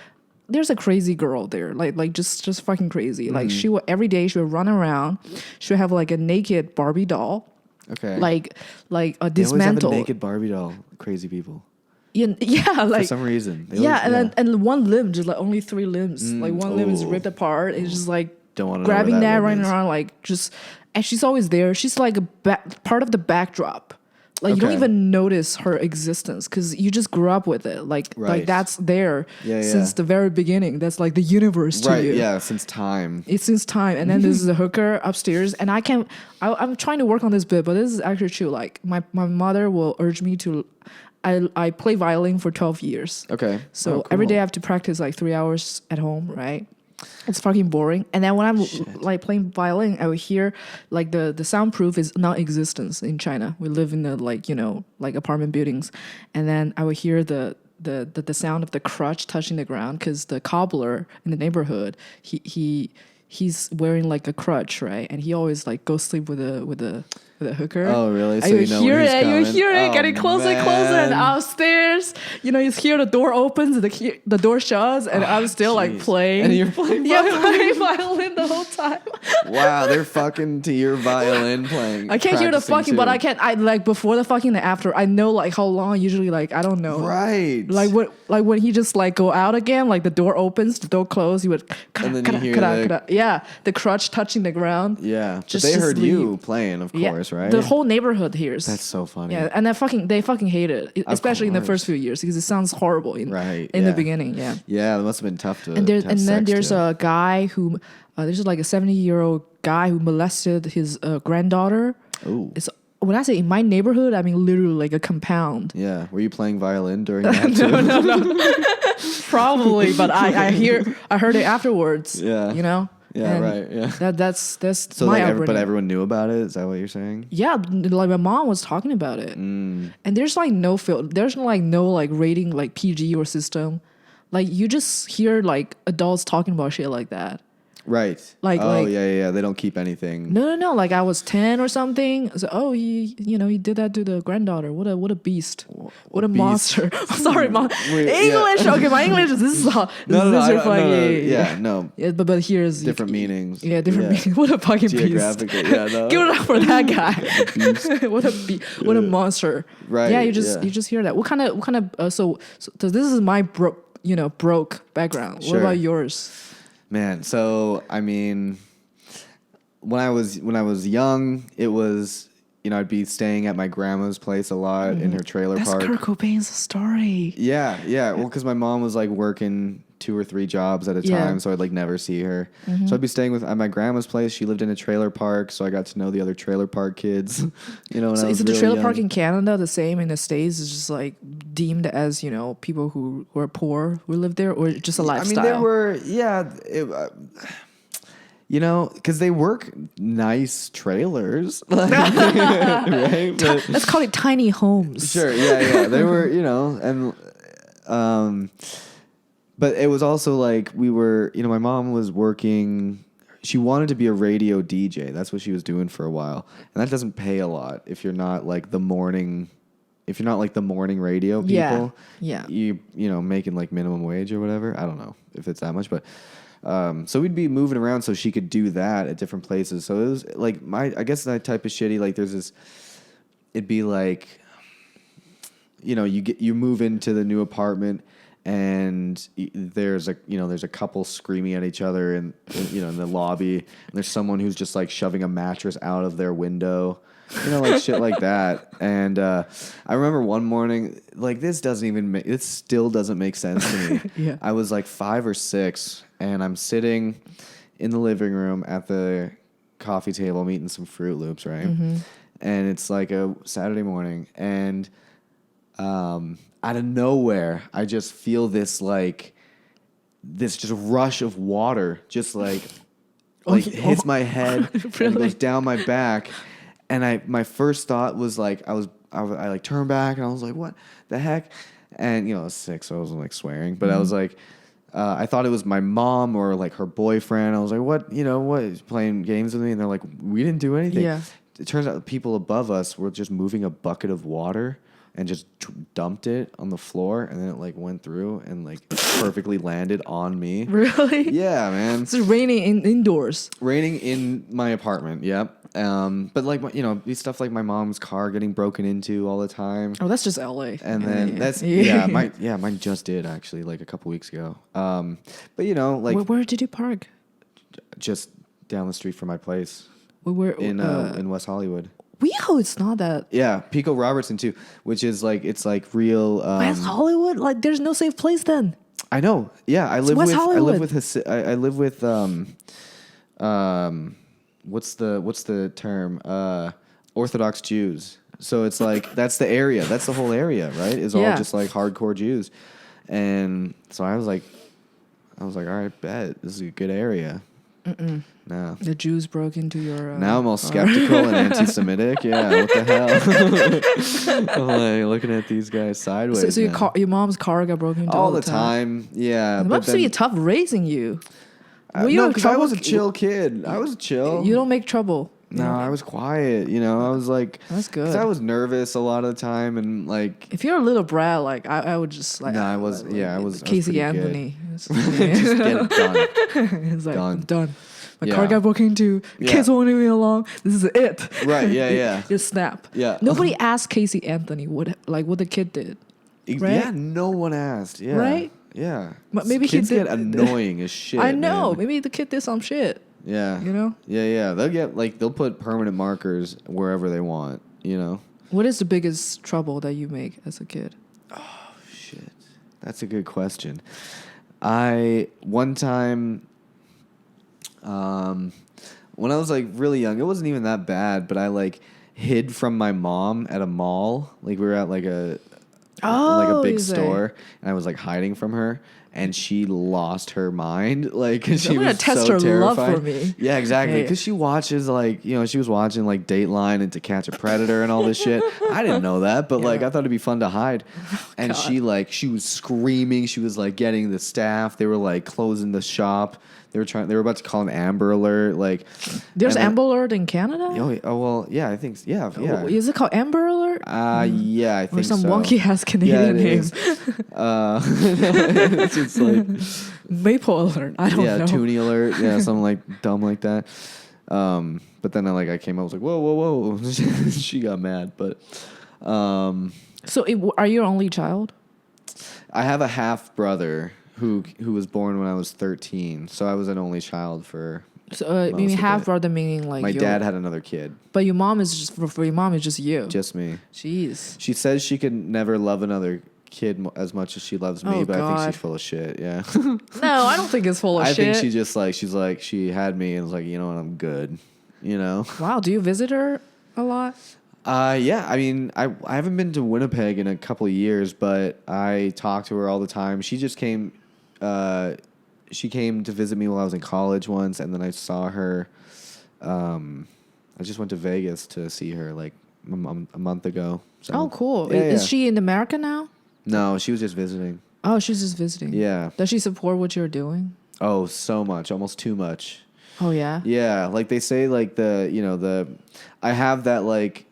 There's a crazy girl there, like just fucking crazy. Like every day she would run around. She would have like a naked Barbie doll. Okay. Like a dismantled. They always have a naked Barbie doll. Crazy people. Yeah, like for some reason. And one limb, just like only 3 limbs. Like one limb is ripped apart. It's just like don't want to grabbing that running around, like just. And she's always there. She's like part of the backdrop. Like you don't even notice her existence because you just grew up with it. Like that's there since the very beginning. That's like the universe to you. Yeah, since time. It's since time. And then this is a hooker upstairs. And I'm trying to work on this bit, but this is actually true. Like my mother will urge me to. I play violin for 12 years. Okay. So every day I have to practice like 3 hours at home, right? It's fucking boring. And then when I'm like playing violin, I would hear like the soundproof is non-existent in China. We live in the like apartment buildings, and then I would hear the sound of the crutch touching the ground because the cobbler in the neighborhood he's wearing like a crutch, right? And he always like goes sleep with a hooker. Oh, really? So you hear it getting closer and closer, and upstairs, you hear the door opens, the door shuts, and I'm still like playing. And you're playing violin? Playing violin the whole time. Wow, they're fucking to your violin playing. I can't hear the fucking, but I can't. I like before the fucking and after. I know like how long. Usually like I don't know. Right. Like when he just like go out again, like the door opens, the door closes, he would. And then you hear the crutch touching the ground. Yeah, but they heard you playing, of course, right? The whole neighborhood hears. That's so funny. Yeah, and they fucking hate it, especially in the first few years because it sounds horrible in the beginning. Yeah. Yeah, it must have been tough to. And then there's a guy who there's like a 70-year-old guy who molested his granddaughter. Oh. When I say in my neighborhood, I mean literally like a compound. Yeah. Were you playing violin during that too? No. Probably, but I heard it afterwards. Yeah. Yeah, and right. Yeah. That's so my like but everyone knew about it. Is that what you're saying? Yeah, like my mom was talking about it, and there's like no there's like no like rating like PG or system, like you just hear like adults talking about shit like that. Right. Yeah. They don't keep anything. No. Like I was 10 or something. So, he did that to the granddaughter. What a beast. What a monster. Sorry, Mom. English. Okay, my English is this is how. Yeah, but here's different meanings. Yeah, different meanings. What a fucking beast. Yeah, no. Give it up for that guy. What a monster. Right. Yeah, you just hear that. What kind of so this is my broke background. Sure. What about yours? Man, so I mean, when I was young, it was I'd be staying at my grandma's place a lot in her trailer park. That's Kurt Cobain's story. Yeah. Well, because my mom was like working 2 or 3 jobs at a time, so I'd like never see her. So I'd be staying at my grandma's place. She lived in a trailer park, so I got to know the other trailer park kids. So is it the trailer park in Canada the same in the States? Is just like deemed as people who are poor who live there, or just a lifestyle? I mean, there were because they work nice trailers, right? Let's call it tiny homes. Sure, yeah. They were, but it was also like we were, my mom was working. She wanted to be a radio DJ. That's what she was doing for a while, and that doesn't pay a lot if you're not like the morning. If you're not like the morning radio people, you making like minimum wage or whatever. I don't know if it's that much, but. So we'd be moving around so she could do that at different places. So it was like I guess that type of shitty, like it'd be like, you move into the new apartment and there's a couple screaming at each other in the lobby. And there's someone who's just like shoving a mattress out of their window. Like shit like that. And I remember one morning, like it still doesn't make sense to me. Yeah. I was like 5 or 6 and I'm sitting in the living room at the coffee table, I'm eating some Fruit Loops, right? Mm-hmm. And it's like a Saturday morning and out of nowhere, I just feel this just rush of water just hits my head really? And goes down my back. And my first thought was like I like turned back and I was like, what the heck? And I was 6, so I wasn't like swearing, but I was like, I thought it was my mom or like her boyfriend. I was like, what? What? He's playing games with me, and they're like, we didn't do anything. Yeah. It turns out the people above us were just moving a bucket of water and just dumped it on the floor, and then it like went through and like perfectly landed on me. Really? Yeah, man. It's raining indoors. Raining in my apartment. Yep. But like these stuff like my mom's car getting broken into all the time. Oh, that's just LA. And then mine just did actually like a couple weeks ago. But like where did you park? Just down the street from my place. In West Hollywood. It's not that. Yeah, Pico Robertson too, which is like it's like real. West Hollywood, like there's no safe place then. I know. Yeah, I live with what's the term? Orthodox Jews. So it's like that's the area. That's the whole area, right? Is all just like hardcore Jews. And so I was like, all right, bet this is a good area. No. The Jews broke into your... now I'm all skeptical and anti-Semitic. Yeah, what the hell? I'm like looking at these guys sideways. So your mom's car got broken into all the time. Yeah. It must be tough raising you. No, because I was a chill kid. I was chill. You don't make trouble. No, I was quiet. I was like... That's good. Because I was nervous a lot of the time and like... If you're a little brat, like I would just like... No, I was... I was Casey Anthony. Just get it done. It's like, done. My car got broken into. Kids won't leave me alone. This is it. Right, yeah. Just snap. Yeah. Nobody asked Casey Anthony what the kid did. Right? Yeah, no one asked. Yeah. Right? Yeah. But maybe kids get annoying as shit. I know. Man. Maybe the kid did some shit. Yeah. Yeah. They'll put permanent markers wherever they want, What is the biggest trouble that you make as a kid? Oh, shit. That's a good question. One time, when I was like really young, it wasn't even that bad, but I like hid from my mom at a mall. Like we were at like a big store, and I was like hiding from her. and she lost her mind. Like, cause she I'm gonna was test so her terrified. love for me. Yeah, exactly. Because she watches like, you know, she was watching like Dateline and To Catch a Predator and all this shit. I didn't know that, but like I thought it'd be fun to hide. And God. she was screaming. She was like getting the staff. They were like closing the shop. They were about to call an Amber Alert. Like, There's Amber Alert in Canada? Oh well, yeah, I think yeah. Oh, is it called Amber Alert? Yeah, I think or some so. wonky ass Canadian name. It's just like Maple Alert. I don't know. Yeah, Toonie Alert. Yeah, something like dumb like that. But then I came up, I was like, whoa. She got mad, but. So are you your only child? I have a half brother who was born when I was 13, so I was an only child for. So meaning half brother, meaning like my dad had another kid. But your mom is just for your mom is just you. Just me. Jeez. She says she could never love another kid as much as she loves me, but I think she's full of shit. Yeah. No, I don't think it's full of shit. I think she just like she had me and was like, you know what, I'm good. You know. Wow. Do you visit her a lot? Yeah. I mean, I haven't been to Winnipeg in a couple of years, but I talk to her all the time. She just came. She came to visit me while I was in college once, and then I saw her. I just went to Vegas to see her like a month ago. So. Oh, cool. Yeah, is she in America now? No, she was just visiting. Oh, she's just visiting. Yeah. Does she support what you're doing? Oh, so much, almost too much. Oh yeah. Yeah, like they say, like I have that like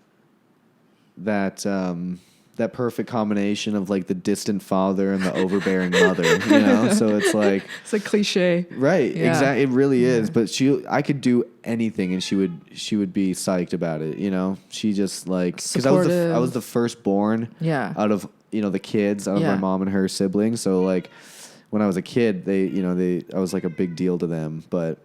that perfect combination of like the distant father and the overbearing mother, you know? So it's like it's a cliche. Right. Yeah. Exactly. It really is. But I could do anything and she would be psyched about it, you know? She just like, cuz I was the firstborn out of, the kids out of my mom and her siblings. So like when I was a kid, I was like a big deal to them, but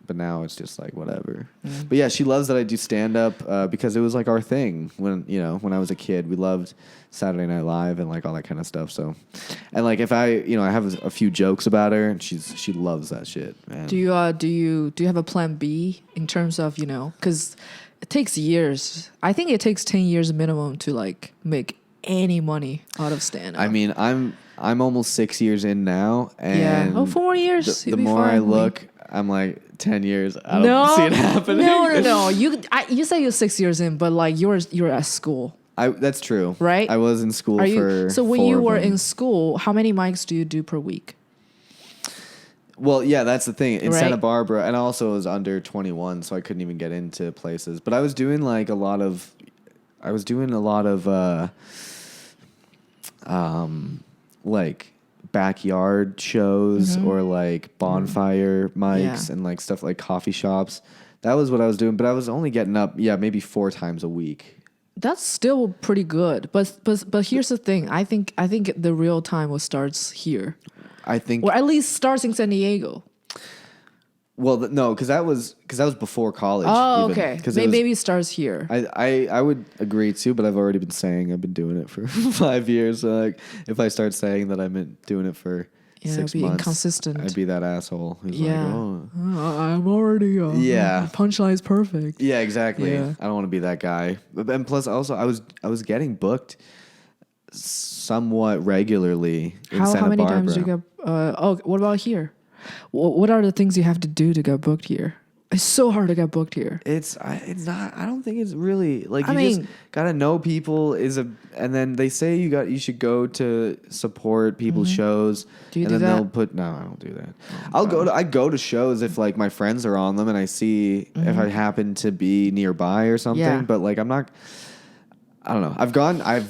now it's just like whatever. Mm. But yeah, she loves that I do stand up because it was like our thing when I was a kid. We loved Saturday Night Live and like all that kind of stuff. So, and like if I have a few jokes about her and she loves that shit, man. Do you have a plan B in terms of because it takes years. I think it takes 10 years minimum to like make any money out of stand up. I mean, I'm almost 6 years in now, and 4 years. The more I look, I'm like 10 years. I don't see it happening. No. You say you're 6 years in, but like you're at school. That's true. Right? I was in school for So when you were in school, how many mics do you do per week? Well, yeah, that's the thing. In Santa Barbara, and also I was under 21, so I couldn't even get into places. But I was doing like a lot of like backyard shows or like bonfire mics and like stuff like coffee shops. That was what I was doing, but I was only getting up maybe 4 times a week. That's still pretty good. But here's the thing. I think the real time starts here. I think, or at least starts in San Diego. Well, no, because that was before college. Oh, even. Okay. Maybe it starts here. I would agree too, but I've already been saying I've been doing it for 5 years. So like, if I start saying that I've been doing it for 6 months, inconsistent. I'd be that asshole who's like, I'm already. Punchline's perfect. Yeah, exactly. Yeah. I don't want to be that guy. And plus, also, I was getting booked somewhat regularly in Santa Barbara. How many times do you get? What about here? What are the things you have to do to get booked here? It's so hard to get booked here. It's not. I don't think it's really like just gotta know people and then they say you should go to support people's shows. Do you and do then that? They'll put no, I don't do that. I go to shows if like my friends are on them and I see if I happen to be nearby or something. Yeah. But like I'm not. I don't know. I've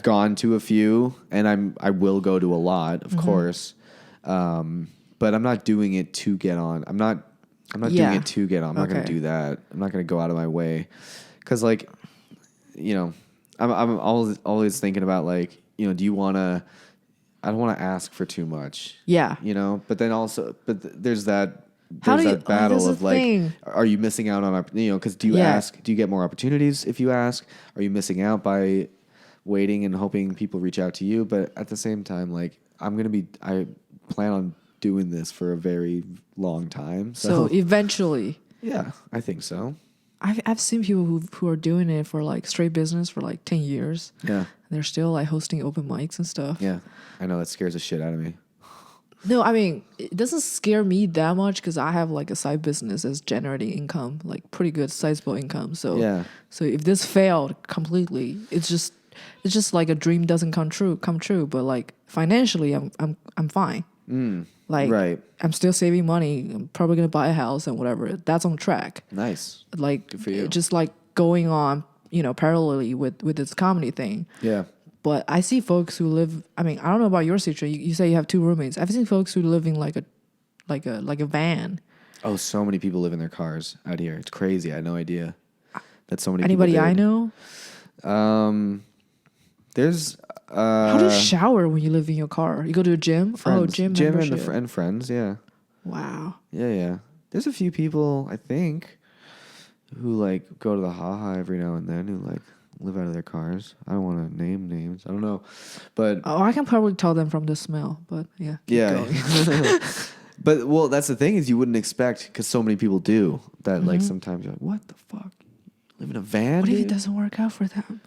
gone to a few and I will go to a lot, of course. But I'm not doing it to get on. I'm not doing it to get on. I'm not going to do that. I'm not going to go out of my way. Because, like, I'm always thinking about, like, do you want to... I don't want to ask for too much. Yeah. But then also... there's that battle of, like, are you missing out on... because do you ask... Do you get more opportunities if you ask? Are you missing out by waiting and hoping people reach out to you? But at the same time, like, I plan on doing this for a very long time. So eventually. Yeah, I think so. I've seen people who are doing it for like straight business for like 10 years. Yeah. And they're still like hosting open mics and stuff. Yeah. I know that scares the shit out of me. No, I mean, it doesn't scare me that much because I have like a side business that's generating income, like pretty good sizable income. So so if this failed completely, it's just like a dream doesn't come true. But like financially, I'm fine. Like I'm still saving money. I'm probably gonna buy a house and whatever. That's on track. Nice. Like good for you. Just like going on, parallelly with this comedy thing. Yeah. But I see folks who live. I mean, I don't know about your situation. You say you have 2 roommates. I've seen folks who live in like a van. Oh, so many people live in their cars out here. It's crazy. I had no idea that so many. Anybody people did. I know? There's. How do you shower when you live in your car? You go to a gym? Friends. Oh, gym and friends. Yeah. Wow. Yeah. There's a few people I think who like go to the haha every now and then who like live out of their cars. I don't want to name names. I don't know, but I can probably tell them from the smell. But yeah. But well, that's the thing is you wouldn't expect because so many people do that. Like sometimes you're like, what the fuck? You live in a van? What if it doesn't work out for them?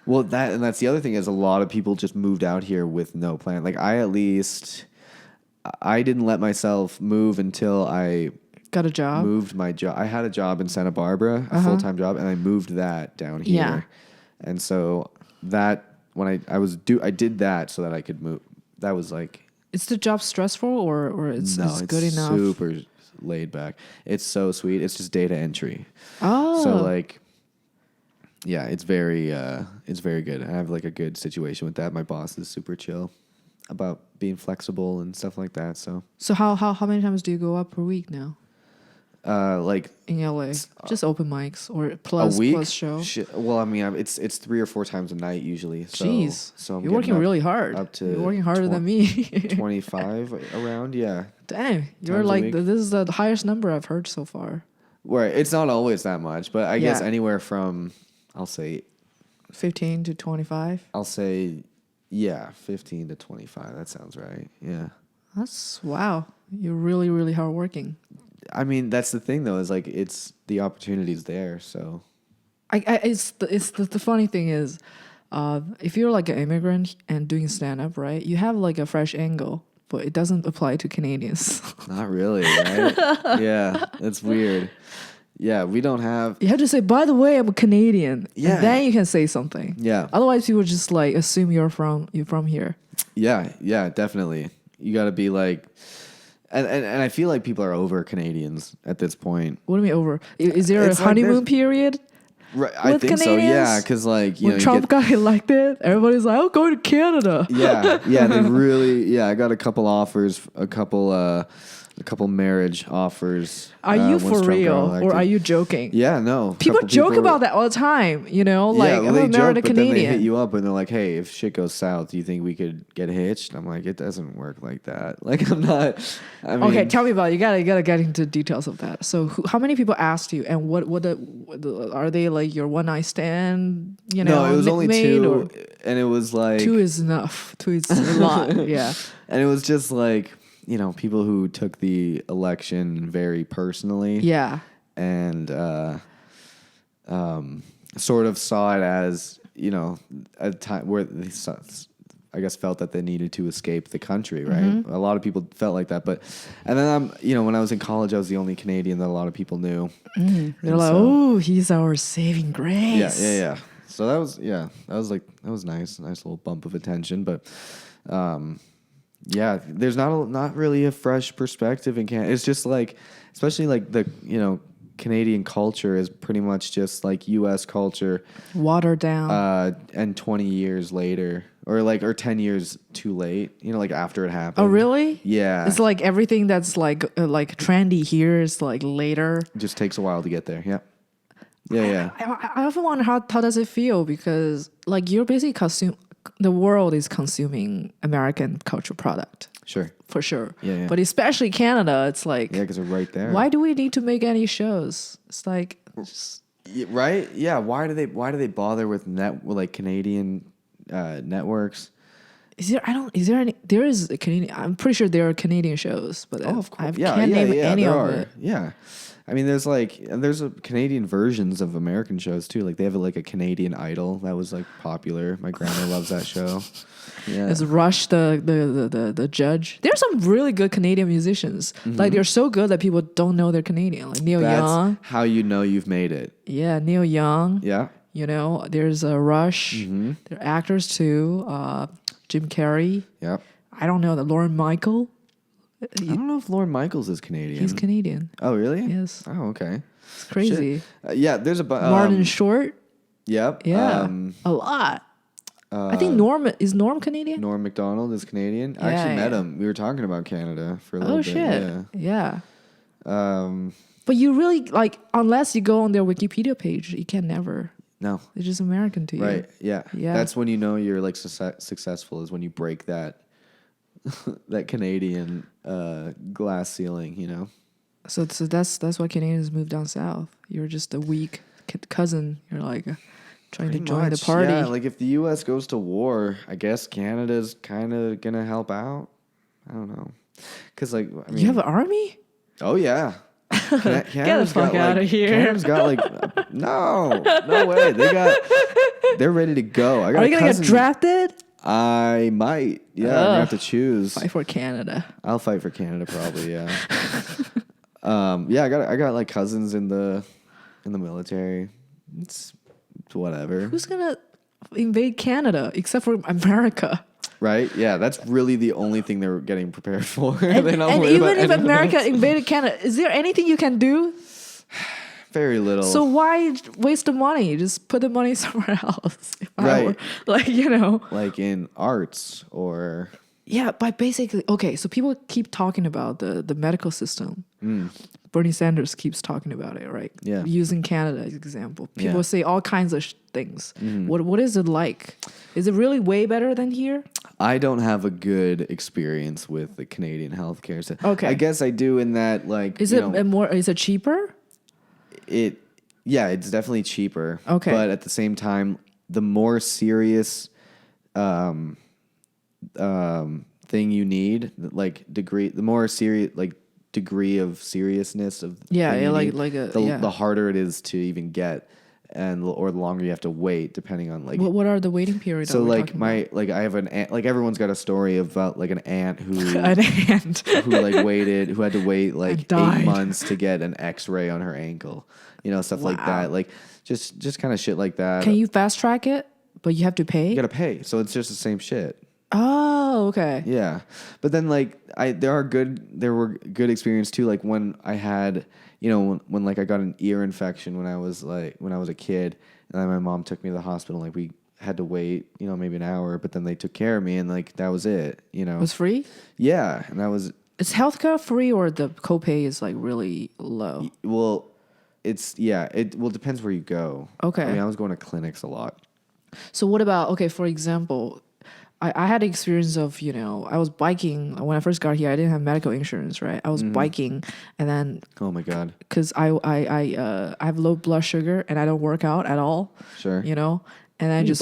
Well, that's the other thing is a lot of people just moved out here with no plan. Like I didn't let myself move until I got a job. Moved my job. I had a job in Santa Barbara, a full-time job, and I moved that down here. Yeah. And so that when I did that so that I could move. That was like. Is the job stressful or it's good enough? Super laid back. It's so sweet. It's just data entry. Oh. So like. Yeah, it's very good. I have like a good situation with that. My boss is super chill about being flexible and stuff like that. So how many times do you go up per week now? Like in LA, just open mics or plus a week? Plus show. Well, I mean, it's 3 or 4 times a night usually. So, jeez, so you're working really hard. You're working harder than me. 25 around, yeah. Damn, you're like this is the highest number I've heard so far. Right, it's not always that much, but I guess anywhere from I'll say 15 to 25. I'll say 15 to 25. That sounds right. Yeah. That's wow. You're really, really hardworking. I mean, that's the thing though, is like it's the opportunity's there. So, it's the funny thing is, if you're like an immigrant and doing stand up, right? You have like a fresh angle, but it doesn't apply to Canadians. Not really, right? Yeah, that's weird. Yeah, we don't have. You have to say, by the way, I'm a Canadian. Yeah. And then you can say something. Yeah. Otherwise, people just like assume you're from here. Yeah, definitely. You got to be like. And I feel like people are over Canadians at this point. What do you mean over? Is there a honeymoon period? Right, I think Canadians? So. Yeah, because like when Trump got elected, everybody's like, "Oh, go to Canada." Yeah, they really. Yeah, I got a couple offers, a couple marriage offers. Are you for real or are you joking? Yeah, no. People joke about that all the time, like I'm a Canadian. Then they hit you up and they're like, "Hey, if shit goes south, do you think we could get hitched?" I'm like, "It doesn't work like that." Like I'm not. I mean, okay, tell me about it. You gotta get into details of that. So, how many people asked you, and what are they like? Your one night stand? No, it was only 2, and it was like 2 is enough. 2 is a lot. Yeah, and it was just like. People who took the election very personally. Yeah. And sort of saw it as, a time where they, I guess, felt that they needed to escape the country, right? Mm-hmm. A lot of people felt like that. And then, when I was in college, I was the only Canadian that a lot of people knew. They're like, oh, he's our saving grace. Yeah. So that was nice. Nice little bump of attention. But, yeah, there's not really a fresh perspective in Canada. It's just like, especially like the Canadian culture is pretty much just like U.S. culture, watered down, and 20 years later, or 10 years too late. Like after it happened. Oh, really? Yeah. It's like everything that's like trendy here is like later. It just takes a while to get there. Yeah. Yeah. I often wonder how does it feel because like you're basically the world is consuming American cultural product. Sure. For sure. Yeah. But especially Canada, it's like... Yeah, because they're right there. Why do we need to make any shows? It's like... Right? Yeah, why do they bother with Canadian networks? Is there any? There is a Canadian. I'm pretty sure there are Canadian shows, but of course. I can't name any of it. Yeah. I mean, there's a Canadian versions of American shows too. Like they have like a Canadian Idol that was like popular. My grandma loves that show. Yeah. There's Rush, the judge. There's some really good Canadian musicians. Like they're so good that people don't know they're Canadian. Like Neil Young. That's how you know you've made it. Yeah, Neil Young. Yeah. You know, there's a Rush. There are actors too. Jim Carrey. Yep. I don't know, the Lauren Michael. I don't know if Lorne Michaels is Canadian. He's Canadian. Oh, really? Yes. Oh, okay. It's crazy. Yeah, there's a... Martin Short. Yep. Yeah, a lot. I think Norm Canadian? Norm Macdonald is Canadian. I actually met him. We were talking about Canada for a little bit. Oh, shit. Yeah. But you really, like, unless you go on their Wikipedia page, you can never... No. It's just American to you. Right, yeah. That's when you know you're, like, successful, is when you break that that Canadian glass ceiling, you know? So that's why Canadians move down south. You're just a weak cousin. You're like trying to join the party. Yeah, like if the U.S. goes to war, I guess Canada's kind of going to help out. I don't know. Because, like, I mean... You have an army? Oh, yeah. Get the fuck out of here. Canada's got, like... No way. They're ready to go. Are you going to get drafted? I might. Yeah, I'm gonna have to choose. Fight for Canada. I'll fight for Canada probably, yeah. Yeah, I got like cousins in the military. It's whatever. Who's gonna invade Canada except for America? Right? Yeah, that's really the only thing they're getting prepared for. And even if America invaded Canada, is there anything you can do? Very little. So why waste the money? Just put the money somewhere else. Right. Like, you know. Like in arts or... Yeah, but basically, okay, so people keep talking about the medical system. Bernie Sanders keeps talking about it, right? Yeah. Using Canada as an example. People say all kinds of things. What is it like? Is it really way better than here? I don't have a good experience with the Canadian healthcare system. Okay. I guess I do in that, like... Is it cheaper? It's definitely cheaper. Okay. But at the same time, the more serious thing you need, like the more serious degree of seriousness of the harder it is to even get, or the longer you have to wait, depending on like what are the waiting periods? So like I have an aunt, like everyone's got a story about like an aunt who who had to wait like 8 months to get an X-ray on her ankle, you know, stuff like that, like just kind of shit like that. Can you fast track it? But you have to pay. You gotta pay, so it's just the same shit. Oh, okay. Yeah, but then like there were good experience too. Like when I had, you know, when like I got an ear infection when I was a kid, and then my mom took me to the hospital. Like we had to wait, you know, maybe an hour, but then they took care of me, and like that was it. You know, it was free. Yeah, and that was. Is healthcare free or the copay is like really low? Well, it depends where you go. Okay. I mean, I was going to clinics a lot. So what about, okay, for example, I had the experience of, you know, I was biking when I first got here. I didn't have medical insurance, right? I was biking, and then oh my god, because I have low blood sugar and I don't work out at all. Sure, you know. And I just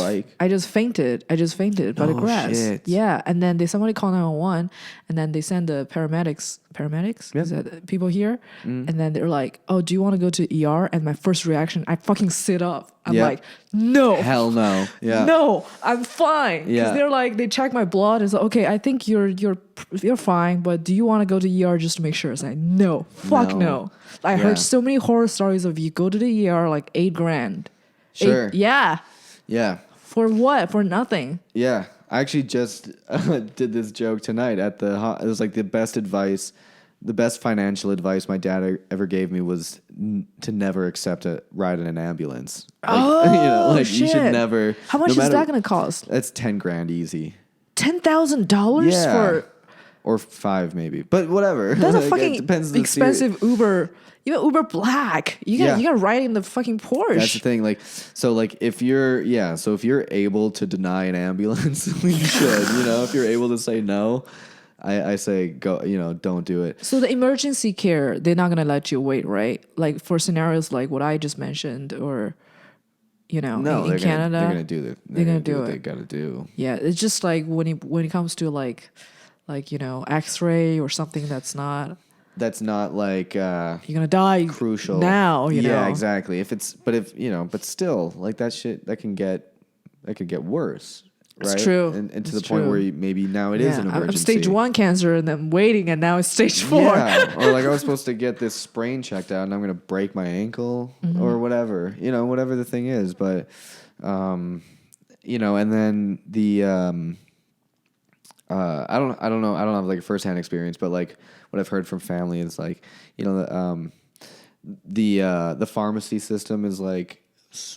fainted by the grass. Shit. Yeah. And then somebody called 911, and then they send the paramedics. Yep. Is that people here? And then they're like, "Oh, do you want to go to ER?" And my first reaction, I fucking sit up. I'm like, "No, hell no, yeah, no, I'm fine." Yeah. Because they're like, they check my blood. It's like, okay, I think you're fine, but do you want to go to ER just to make sure? It's like, no, fuck no. I heard so many horror stories of you go to the ER like $8,000. Sure. Yeah. Yeah. For what? For nothing. Yeah. I actually just did this joke tonight at it was like the best financial advice my dad ever gave me was to never accept a ride in an ambulance. Like, you know, like shit. You should never. How much is that going to cost? That's $10,000 easy. $10,000 for. Or 5 maybe, but whatever. That's a fucking expensive Uber. Even Uber Black, you can ride in the fucking Porsche. That's the thing. Like, so like if you're able to deny an ambulance, you should. You know, if you're able to say no, I say go. You know, don't do it. So the emergency care, they're not gonna let you wait, right? Like for scenarios like what I just mentioned, or you know, No, in Canada. They're gonna do it. They're gonna do what it. they gotta do. Yeah, it's just like when it comes to like you know, X-ray or something that's not like you're gonna die crucial now. You know. Yeah, exactly. If you know, but still, like that shit that could get worse. Right? It's true. And to the point where maybe now it is an emergency. I'm stage 1 cancer and I'm waiting, and now it's stage 4. Yeah, or like I was supposed to get this sprain checked out, and I'm gonna break my ankle or whatever. You know, whatever the thing is. But, you know, and then the I don't know. I don't have like a firsthand experience, but like what I've heard from family is like, you know, the pharmacy system is like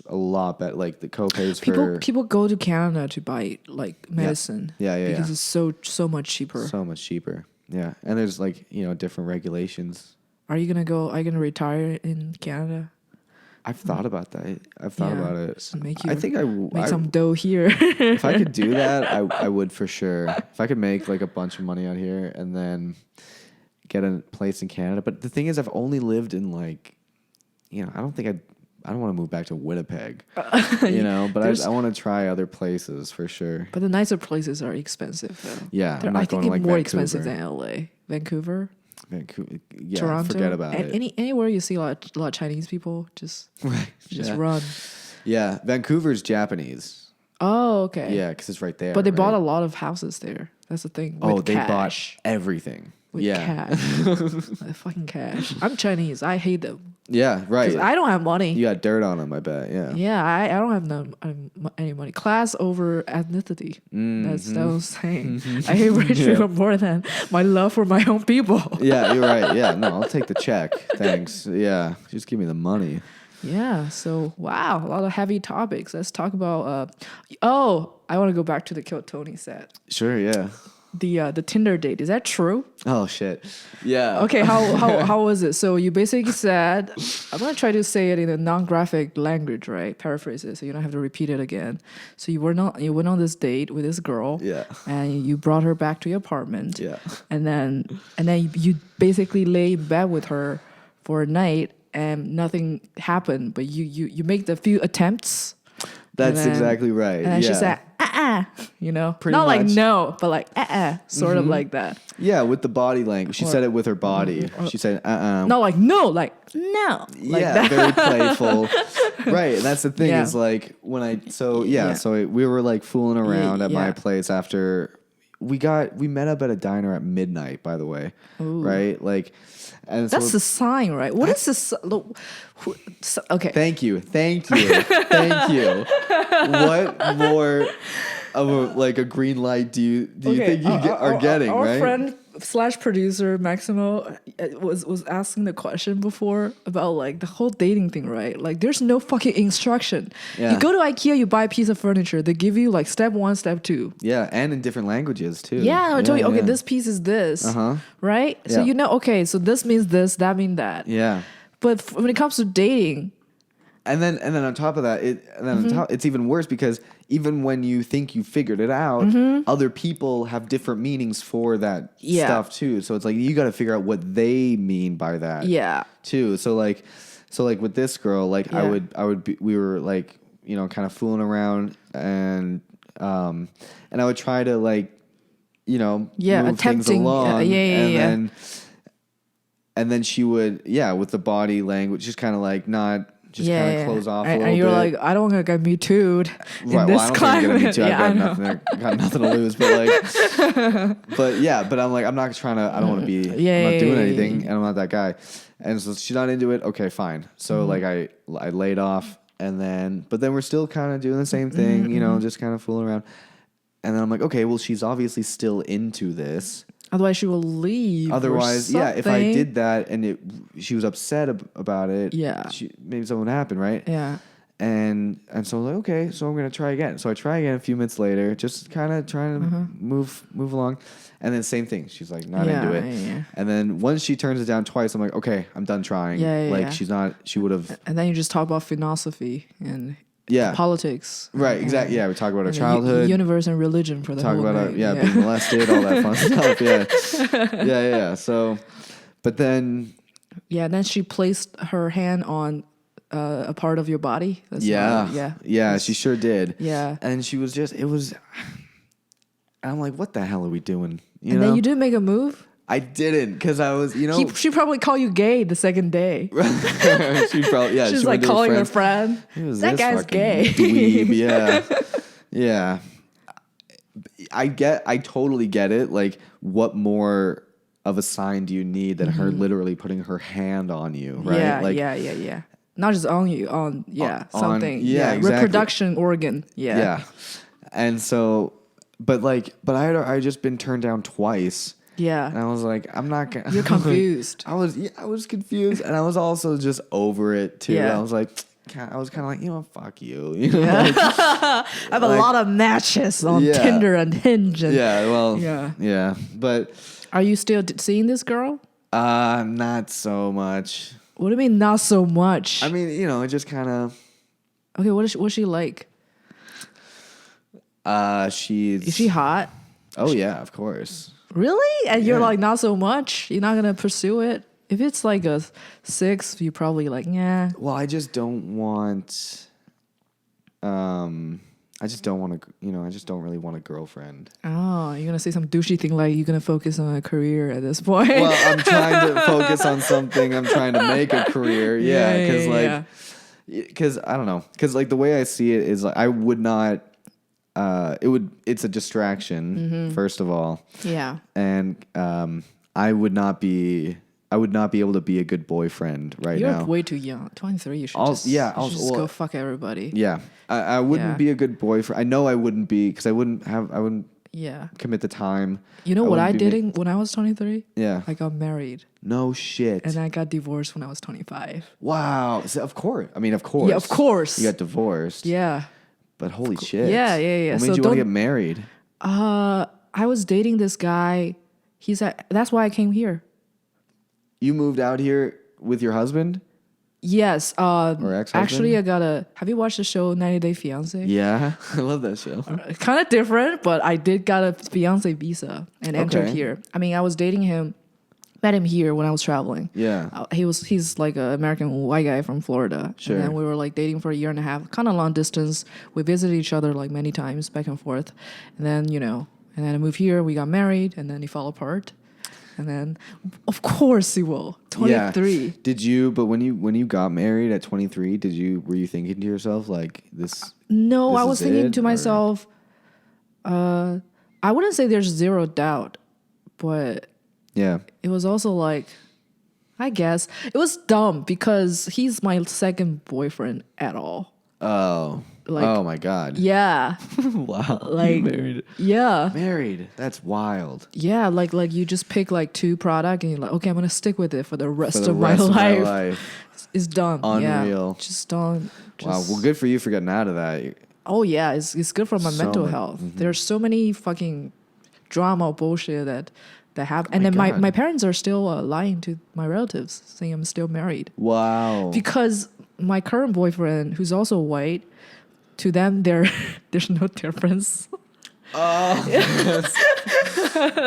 a lot better. Like the co-pays people go to Canada to buy like medicine. Yeah. Because it's so much cheaper. So much cheaper. Yeah, and there's like, you know, different regulations. Are you gonna retire in Canada? I've thought about that. I've thought about it. I think make some dough here. If I could do that, I would for sure. If I could make like a bunch of money out here and then get a place in Canada. But the thing is, I've only lived in like, you know, I don't want to move back to Winnipeg, you know, but I want to try other places for sure. But the nicer places are expensive though. Yeah. I think it's more expensive than LA. Vancouver, yeah, Toronto, forget about it. Anywhere you see a lot of Chinese people, just run. Yeah, Vancouver's Japanese. Oh, okay. Yeah, because it's right there. But they bought a lot of houses there. That's the thing. They bought everything. With cash. Fucking cash. I'm Chinese. I hate them. Yeah, right. Because I don't have money. You got dirt on them, I bet. Yeah. Yeah, I don't have any money. Class over ethnicity. That's what I'm saying. I hate rich people more than my love for my own people. Yeah, you're right. Yeah, no, I'll take the check. Thanks. Yeah, just give me the money. Yeah, so wow, a lot of heavy topics. Let's talk about I want to go back to the Kill Tony set. Sure, yeah. The Tinder date, is that true? Oh shit. Yeah. Okay, how was it? So you basically said, I'm gonna try to say it in a non-graphic language, right? Paraphrase it so you don't have to repeat it again. So you went on this date with this girl. Yeah. And you brought her back to your apartment. Yeah. And then you basically lay in bed with her for a night and nothing happened, but you make the few attempts. That's exactly right. And then she said, you know, pretty not much. Like no, but like sort of like that. Yeah, with the body language. She said it with her body. She said, Not like no, like no. Like yeah, that. very playful. Right, and that's the thing is like when so we were like fooling around at my place after we met up at a diner at midnight, by the way. Ooh. Right? Like, and that's the sign, right? What is this? Okay. Thank you. What more of a green light do you think you are getting? Our right? Friend / producer Maximo was asking the question before about like the whole dating thing, right? Like, there's no fucking instruction. Yeah. You go to IKEA, you buy a piece of furniture. They give you like step 1, step 2. Yeah, and in different languages too. Yeah, I told you. Okay, this piece is this. Right. Yeah. So you know, okay, so this means this, that means that. Yeah. But when it comes to dating. And then on top of that, it's even worse because even when you think you figured it out, other people have different meanings for that stuff too. So it's like you got to figure out what they mean by that. Yeah. Too. So like with this girl, like we were like, you know, kind of fooling around and I would try to like, you know, move things along. And then she would, with the body language, just kind of like not. Just kind of close off a little bit. And you're like, I don't want to get me too'd in this climate. I've got nothing to lose. But I'm like, I'm not trying to, I don't want to be, I'm not doing anything, and I'm not that guy. And so she's not into it. Okay, fine. So like I laid off, but then we're still kind of doing the same thing, you know, just kind of fooling around. And then I'm like, okay, well, she's obviously still into this. Otherwise, she will leave. Otherwise, if I did that and she was upset about it, maybe something would happen, right? Yeah. And so I'm like, okay, so I'm gonna try again. So I try again a few minutes later, just kind of trying to move along, and then same thing. She's like not into it. Yeah. And then once she turns it down twice, I'm like, okay, I'm done trying. She's not. She would have. And then you just talk about philosophy and. Politics. Right, exactly. Yeah, we talk about our childhood. Universe and religion for the whole night. Talk about being molested, all that fun stuff. Yeah. So, but then... Yeah, then she placed her hand on a part of your body. That's yeah. She sure did. Yeah, and she was just. It was. I'm like, what the hell are we doing? You know? Then you didn't make a move. I didn't because I was, she probably called you gay the second day. She probably, yeah. She's like calling her friend. That guy's gay. Dweeb. Yeah, yeah. I totally get it. Like, what more of a sign do you need than her literally putting her hand on you, right? Yeah, like, yeah. Not just on you, something. Yeah, exactly. Reproduction organ. Yeah. Yeah. And so, but I just been turned down twice. Yeah. And I was like, I'm not gonna. You're confused. I was confused, and I was also just over it too. Yeah. I was like, I was kind of like, fuck you. Like, I have a lot of matches on Tinder and Hinge. And, yeah. But are you still seeing this girl? Not so much. What do you mean, not so much? I mean, it just kind of. Okay, what's she like? Is she hot? Oh yeah, of course. Really? And you're like, not so much? You're not going to pursue it? If it's like a 6, you probably like, yeah. Well, I just don't want... I just don't want to... I just don't really want a girlfriend. Oh, you're going to say some douchey thing like you're going to focus on a career at this point. Well, I'm trying to focus on something. I'm trying to make a career. Yeah, because Because, I don't know. Because, like, the way I see it is, like, I would not... it's a distraction, first of all. Yeah. And I would not be able to be a good boyfriend now. You're way too young. 23, you should just go fuck everybody. Yeah. I wouldn't be a good boyfriend. I know I wouldn't be because I wouldn't commit the time. You know what I did when I was 23? Yeah. I got married. No shit. And I got divorced when I was 25. Wow. So, of course. I mean, of course. Yeah, of course. You got divorced. Yeah. But holy shit. Yeah. What made you want to get married? I was dating this guy. That's why I came here. You moved out here with your husband? Yes. Or ex-husband? Actually, have you watched the show 90 Day Fiancé? Yeah. I love that show. Kind of different, but I did got a fiancé visa and entered here. I mean, I was dating him. Met him here when I was traveling. Yeah. He's like an American white guy from Florida. Sure. And then we were like dating for a year and a half, kind of long distance. We visited each other like many times back and forth. And then, and then I moved here, we got married, and then he fell apart. And then, of course he will. 23. Yeah. Did you, but when you got married at 23, were you thinking to yourself like this? No, this I was thinking to myself, I wouldn't say there's zero doubt, but yeah, it was also like, I guess it was dumb because he's my second boyfriend at all. Oh. Like, oh my God. Yeah. Wow. Like married. Yeah. Married. That's wild. Yeah, like you just pick like 2 products and you're like, okay, I'm gonna stick with it for the rest of my life. It's done. Unreal. Yeah, just done. Wow. Well, good for you for getting out of that. Oh yeah, it's good for my mental health. Mm-hmm. There's so many fucking drama bullshit that happen. And then my parents are still lying to my relatives, saying I'm still married. Wow. Because my current boyfriend, who's also white, to them there's no difference. Oh, they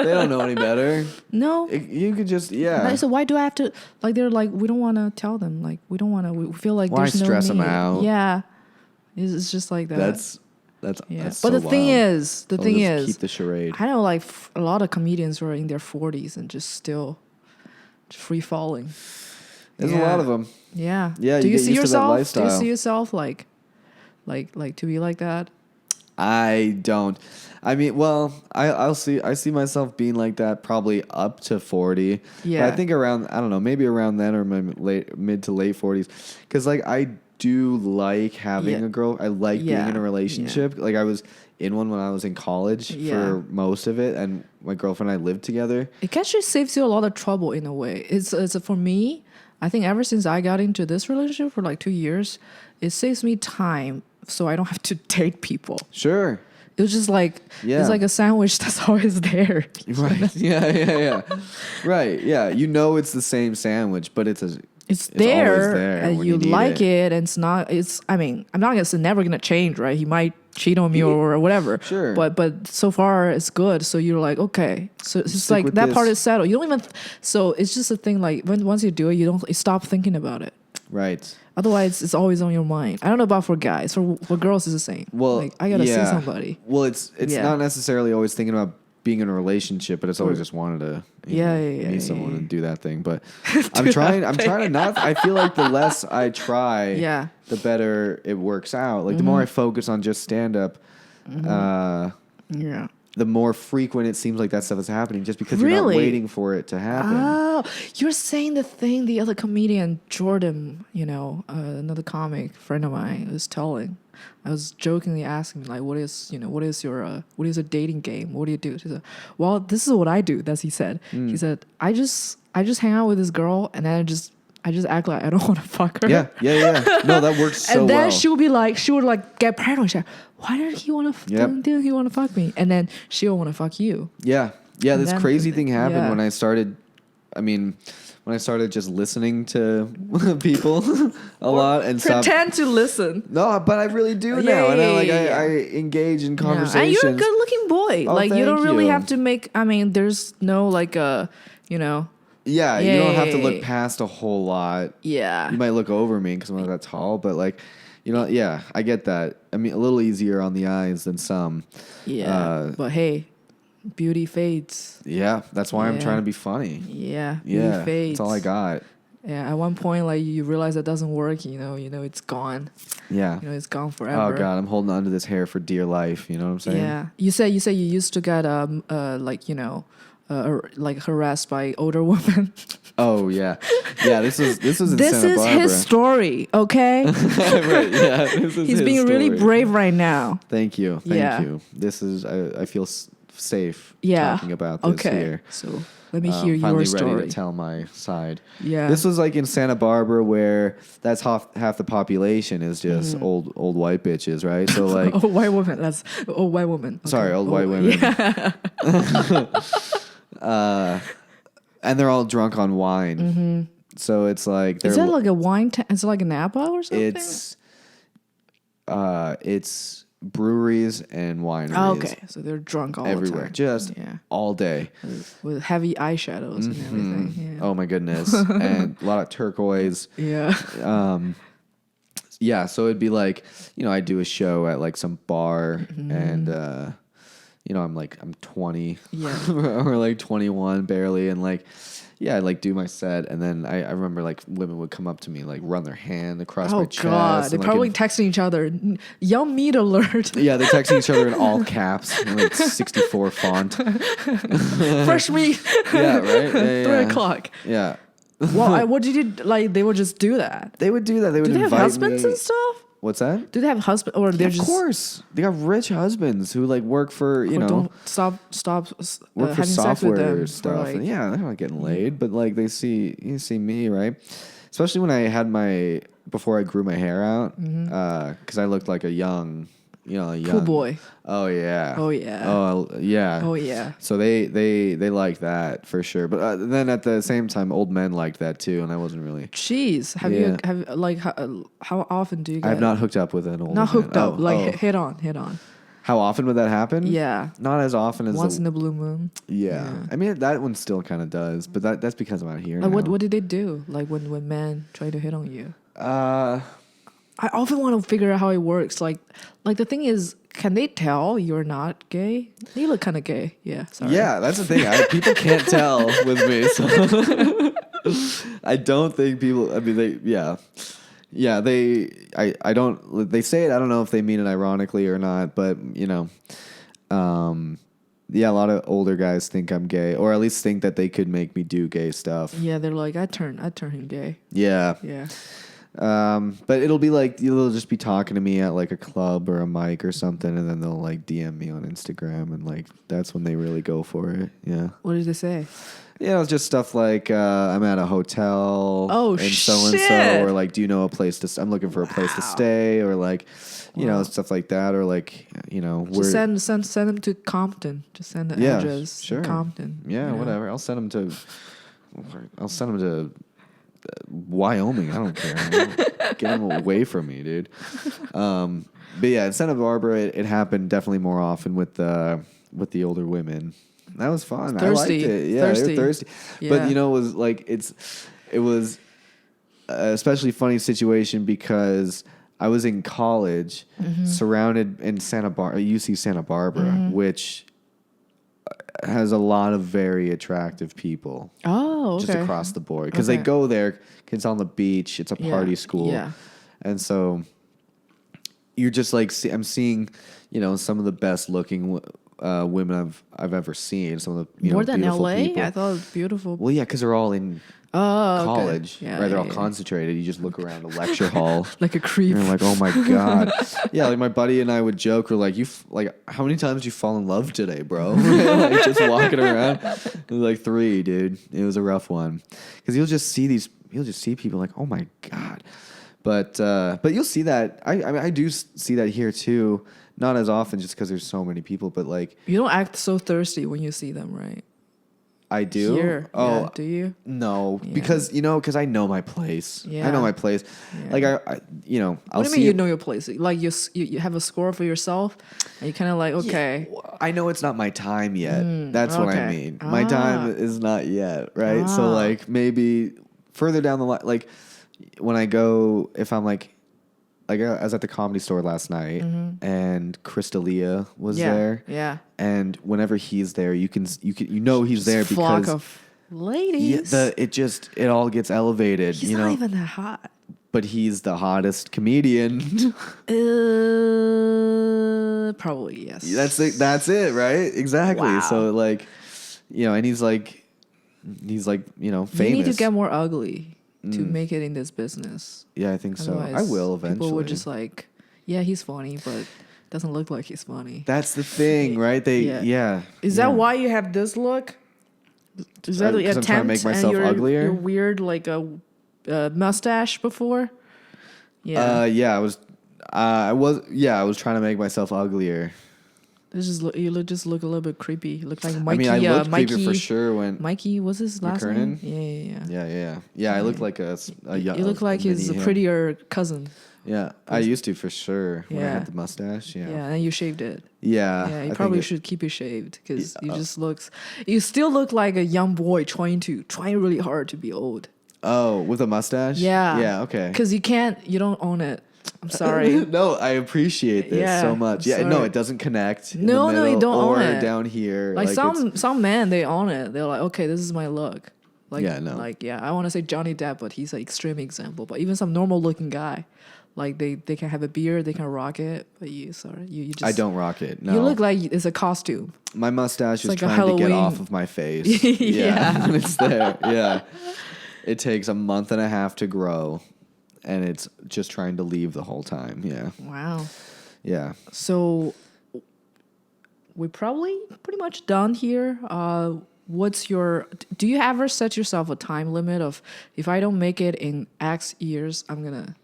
don't know any better. No, you could just So why do I have to? Like they're like, we don't want to tell them. Like we don't want to. We feel like why there's no stress need. them out? Yeah, it's just like that. That's yeah. So but the thing is, keep the charade. I know like a lot of comedians who are in their 40s and just still free falling. There's a lot of them. Yeah. Yeah. Do you see yourself? Do you see yourself like to be like that? I don't. I mean, well, I see myself being like that probably up to 40. Yeah. But I think around, I don't know, maybe around then or mid to late 40s. Because, like, I do like having a girl. I like being in a relationship. Yeah. Like, I was in one when I was in college for most of it. And my girlfriend and I lived together. It actually saves you a lot of trouble in a way. It's for me, I think ever since I got into this relationship for like 2 years, it saves me time so I don't have to date people. Sure. It was just like, it's like a sandwich that's always there. Right. Yeah. Right. Yeah. It's the same sandwich, but it's there and you like it. And I mean, I'm not going to say never going to change, right? He might cheat on me or whatever. Sure. But so far it's good. So you're like, okay. So it's just like that part is settled. You don't even, so it's just a thing like once you do it, you stop thinking about it. Right. Otherwise, it's always on your mind. I don't know about for guys. For girls, it's the same. Well, like, I gotta see somebody. Well, it's not necessarily always thinking about being in a relationship, but it's always just wanted to meet someone and do that thing. But I'm trying to not. I feel like the less I try, the better it works out. Like the more I focus on just stand up, the more frequent it seems like that stuff is happening, just because you're not waiting for it to happen. Oh, you're saying the thing the other comedian Jordan, another comic friend of mine was telling. I was jokingly asking me, like, what is a dating game? What do you do? She said, well, this is what I do. That's he said. He said, I just hang out with this girl, and then I just act like I don't want to fuck her. Yeah. No, that works so well. And then she would get paranoid. She's like, why didn't he want to fuck me? And then she'll want to fuck you. Yeah. This crazy thing happened when I started. When I started just listening to people a lot and pretend to listen. No, but I really do now. And I engage in conversations. And you're a good-looking boy. Oh, you don't really have to make. there's no Yeah, you don't have to look past a whole lot. Yeah. You might look over me because I'm not that tall, but I get that. A little easier on the eyes than some. Yeah. But hey, beauty fades. Yeah, that's why I'm trying to be funny. Yeah, beauty fades. That's all I got. Yeah, at one point, you realize that doesn't work. It's gone. Yeah, it's gone forever. Oh God, I'm holding on to this hair for dear life. You know what I'm saying? Yeah. You say you used to get harassed by older women. Oh yeah. This is in this Santa is Barbara. his story, okay? Right, yeah, he's being really brave right now. Thank you. This is I feel safe talking about this here. So let me hear your finally story. Ready to tell my side. Yeah. This was in Santa Barbara, where that's half the population is just old white bitches, right? So old white woman. That's old white woman. Okay. Sorry, old white women. Yeah. And they're all drunk on wine. Mm-hmm. So it's like is that like a wine? Is it like a Napa or something? It's breweries and wineries. Oh, okay, so they're drunk all everywhere, the time. just all day with heavy eyeshadows and everything. Yeah. Oh my goodness, and a lot of turquoise. Yeah. So it'd be I do a show at some bar, and I'm 20, or 21 barely, and I'd do my set, and then I remember women would come up to me, run their hand across my chest. Oh God, they're probably texting each other, "Yum meat alert." Yeah, they're texting each other in all caps, 64 font. Fresh meat. Yeah, right. 3:00. Yeah. Well, what did you They would just do that. They would do that. They would. Do they have invite husbands me. and stuff? What's that? Do they have husbands, or they're just? Of course, they got rich husbands who work for don't stop work for having sex with software them stuff. And they're not getting laid, but they see me, right? Especially when I had before I grew my hair out, because I looked like a young cool boy. Oh yeah. Oh yeah. Oh yeah. Oh yeah. So they like that for sure, but then at the same time, old men liked that too, and I wasn't really. Jeez, how often do you? I have not hooked up with an old. Not hooked up, hit on. How often would that happen? Yeah. Not as often as once in a blue moon. Yeah. That one still kind of does, but that's because I'm out here. Now. What did they do? When men try to hit on you? I often want to figure out how it works. The thing is, can they tell you're not gay? You look kind of gay. Yeah. Sorry. Yeah, that's the thing. People can't tell with me. So I don't think people. I don't. They say it. I don't know if they mean it ironically or not, but a lot of older guys think I'm gay, or at least think that they could make me do gay stuff. Yeah, they're like, I turn him gay. Yeah. Yeah. But it'll be they'll just be talking to me at a club or a mic or something, and then they'll DM me on Instagram, and that's when they really go for it. Yeah. What did they say? Yeah, it's just stuff I'm at a hotel. Oh, and so, or do you know a place to? I'm looking for a place to stay, or stuff like that, or just send them to Compton. Just send the address. Sure. To Compton. Yeah, whatever. I'll send them to Wyoming. I don't care. Get them away from me, dude. But yeah, in Santa Barbara, it happened definitely more often with the older women. That was fun. Thirsty. I liked it. Yeah, they were thirsty. Yeah. But it was especially funny situation because I was in college, surrounded in UC Santa Barbara, which has a lot of very attractive people. Oh, okay. Just across the board. Because they go there, it's on the beach, it's a party school. Yeah. And so you're just like, I'm seeing, some of the best looking women I've ever seen. Some of the more than LA? people. I thought it was beautiful. Well, yeah, because they're all in college, okay. Yeah, right? They're all concentrated. You just look around a lecture hall like a creep. And you're like, oh my god, yeah. Like my buddy and I would joke, we're like, how many times did you fall in love today, bro? Like just walking around. It was like 3, dude. It was a rough one because you'll just see people like, oh my god. But you'll see that. I do see that here too. Not as often, just because there's so many people. But like, you don't act so thirsty when you see them, right? I do. Here. Oh, yeah, do you? No, because I know my place. Yeah. I know my place. Yeah. Like I'll what do you mean you know your place? Like you have a score for yourself, and you kind of like, okay. Yeah, I know it's not my time yet. That's what I mean. My time is not yet, right? So like maybe further down the line, like when I go, if I'm like I was at the Comedy Store last night, and Crystalia was there. Yeah. And whenever he's there, you know he's there because flock of ladies. Yeah, it all gets elevated. He's not even that hot. But he's the hottest comedian. Probably yes. That's it, right? Exactly. Wow. So like, and he's like, famous. You need to get more ugly to make it in this business. Yeah, I think so. Otherwise, I will eventually. People would just like, yeah, he's funny, but doesn't look like he's funny. That's the thing, right? Is that why you have this look? Is that the attempt? I'm trying to make myself uglier. Your weird like a mustache before. Yeah. I was trying to make myself uglier. You just look a little bit creepy. You look like Mikey. I looked Mikey, creepy for sure when Mikey was his last McKernan? name. Yeah. I look like a young. You look like his prettier cousin. Yeah, I used to for sure when I had the mustache. Yeah, and you shaved it. Yeah, you probably should keep it shaved because you still look like a young boy trying really hard to be old. Oh, with a mustache? Yeah, okay. Because you don't own it. I'm sorry. No, I appreciate this so much. Yeah, no, it doesn't connect. No, you don't own it. Or down here. Like some men, they own it. They're like, okay, this is my look. Like, I want to say Johnny Depp, but he's an extreme example. But even some normal looking guy, like they can have a beard, they can rock it. But you just I don't rock it. No, you look like it's a costume. My mustache is like trying to get off of my face. Yeah, when it's there. Yeah, it takes a month and a half to grow. And it's just trying to leave the whole time. Yeah. Wow. Yeah. So we're probably pretty much done here. Do you ever set yourself a time limit of if I don't make it in X years, I'm going to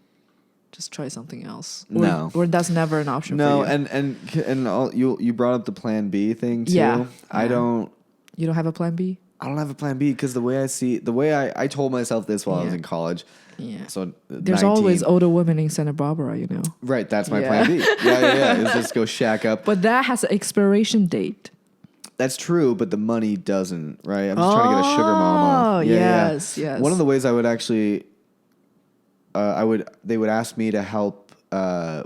just try something else? Or that's never an option for you? No, and you brought up the plan B thing too. Yeah. You don't have a plan B? I don't have a plan B because the way I told myself this while I was in college. Yeah. So there's always older women in Santa Barbara, Right, that's my plan B. Yeah. Is just go shack up. But that has an expiration date. That's true, but the money doesn't, right? I'm just trying to get a sugar mama. Oh, yes. One of the ways I would actually, they would ask me to help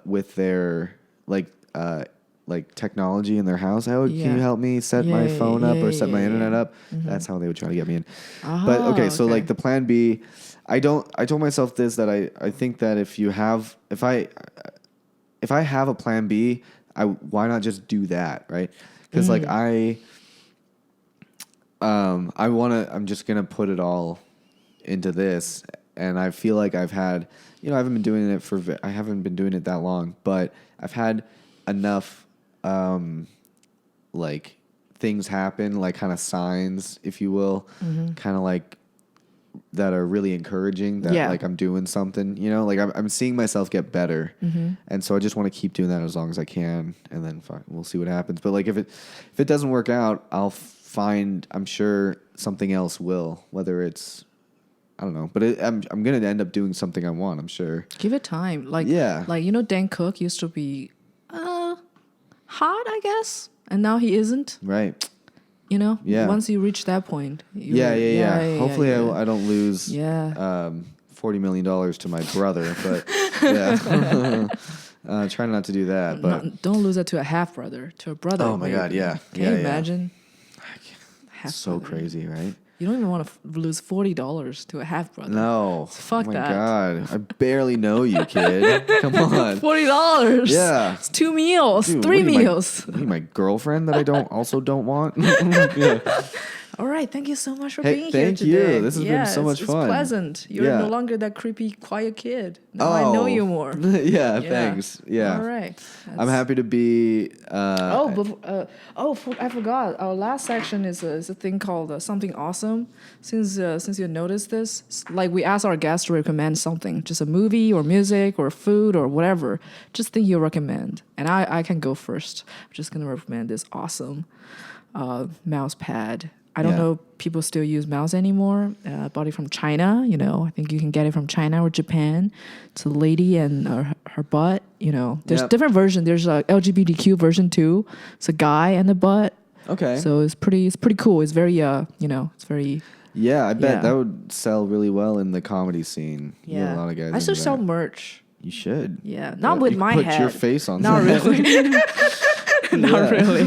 with their like technology in their house. Can you help me set my phone up or set my internet up? Mm-hmm. That's how they would try to get me in. But okay, so like the plan B, I told myself this, that I think that if I have a plan B, why not just do that, right? Because like I'm just gonna put it all into this, and I feel like I've had, I haven't been doing it that long, but I've had enough like things happen, like kind of signs, if you will, kind of like that are really encouraging that like I'm doing something, like I'm seeing myself get better. And so I just want to keep doing that as long as I can, and then we'll see what happens. But like if it doesn't work out, I'm sure something else will, whether it's, I don't know, but I'm going to end up doing something I want, I'm sure. Give it time. Like Dan Cook used to be hot, I guess, and now he isn't. Right. Once you reach that point. Hopefully I don't lose 4 $40 million to my brother, but yeah. Try not to do that, but no, don't lose it to a half brother, to a brother. Oh my God, yeah. Can you imagine? It's so crazy, right? You don't even want to lose $40 to a half brother. No. Fuck that. Oh my God. I barely know you, kid. Come on. $40. Yeah. It's 2 meals, Dude, 3 meals. My girlfriend that I don't want. Yeah. All right. Thank you so much for being here Thank today. you. This has been so much fun. It's pleasant. You're no longer that creepy, quiet kid. Now I know you more. Yeah, thanks. Yeah. All right. I'm happy to be... I forgot. Our last section is a thing called Something Awesome. Since you noticed this, like we ask our guests to recommend something, just a movie or music or food or whatever, just think you recommend. And I can go first. I'm just going to recommend this awesome mouse pad. I don't know if people still use mouse anymore. Bought it from China, I think you can get it from China or Japan. It's a lady and her butt, There's different versions. There's a LGBTQ version too. It's a guy and a butt. Okay. So it's pretty cool. It's very, it's very... Yeah, I bet that would sell really well in the comedy scene. Yeah. A lot of guys I should sell merch. You should. Yeah. Not with my head. Put your face on Not that. really. Not really.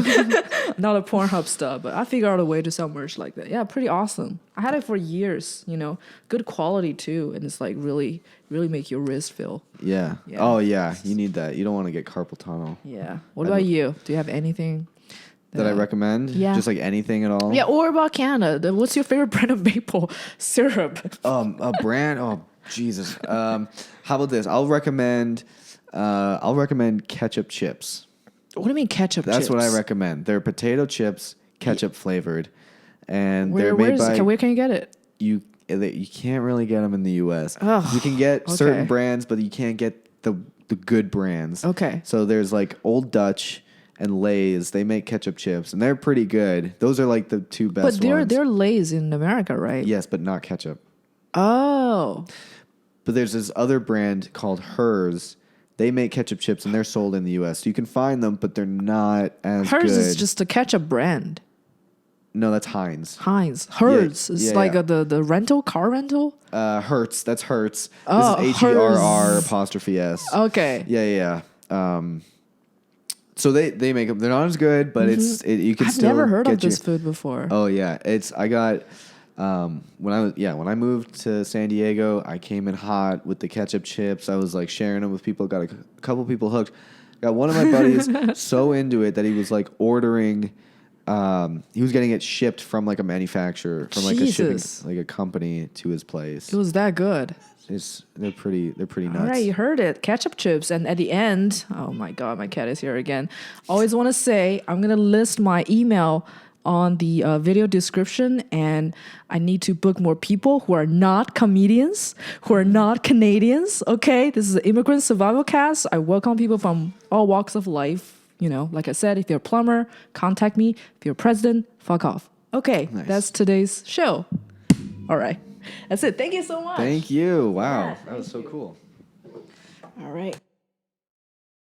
Not a Pornhub stuff, but I figured out a way to sell merch like that. Yeah, pretty awesome. I had it for years, good quality too, and it's like really, really make your wrist feel. Yeah. Oh yeah, you need that. You don't want to get carpal tunnel. Yeah. What about you? Do you have anything that I recommend? Yeah. Just like anything at all? Yeah, or about Canada. What's your favorite brand of maple syrup? A brand? Oh, Jesus. How about this? I'll recommend ketchup chips. What do you mean ketchup chips? That's what I recommend. They're potato chips, ketchup flavored, and where can you get it? You can't really get them in the U.S. Ugh, you can get certain brands, but you can't get the good brands. Okay. So there's like Old Dutch and Lay's. They make ketchup chips, and they're pretty good. Those are like the two best ones. But they're Lay's in America, right? Yes, but not ketchup. Oh. But there's this other brand called Hers. They make ketchup chips, and they're sold in the U.S. So you can find them, but they're not as good. Hers is just a ketchup brand. No, that's Heinz. Hers is like the rental, car rental? Hertz. That's Hertz. Oh, this is HERR''S. Okay. Yeah. So they make them. They're not as good, but you can still. I've never heard of this food before. Oh yeah, I got when I moved to San Diego, I came in hot with the ketchup chips. I was like sharing them with people. Got a couple people hooked. Got one of my buddies so into it that he was like ordering. He was getting it shipped from like a manufacturer, from like a shipping, like a company to his place. It was that good. They're pretty nuts. All right, you heard it. Ketchup chips. And at the end, oh my God, my cat is here again. Always want to say, I'm going to list my email on the video description, and I need to book more people who are not comedians, who are not Canadians. Okay, this is the Immigrant Survivalcast. I welcome people from all walks of life. Like I said, if you're a plumber, contact me. If you're a president, fuck off. Okay, nice. That's today's show. All right, that's it. Thank you so much. Thank you. Wow, that was so cool. All right.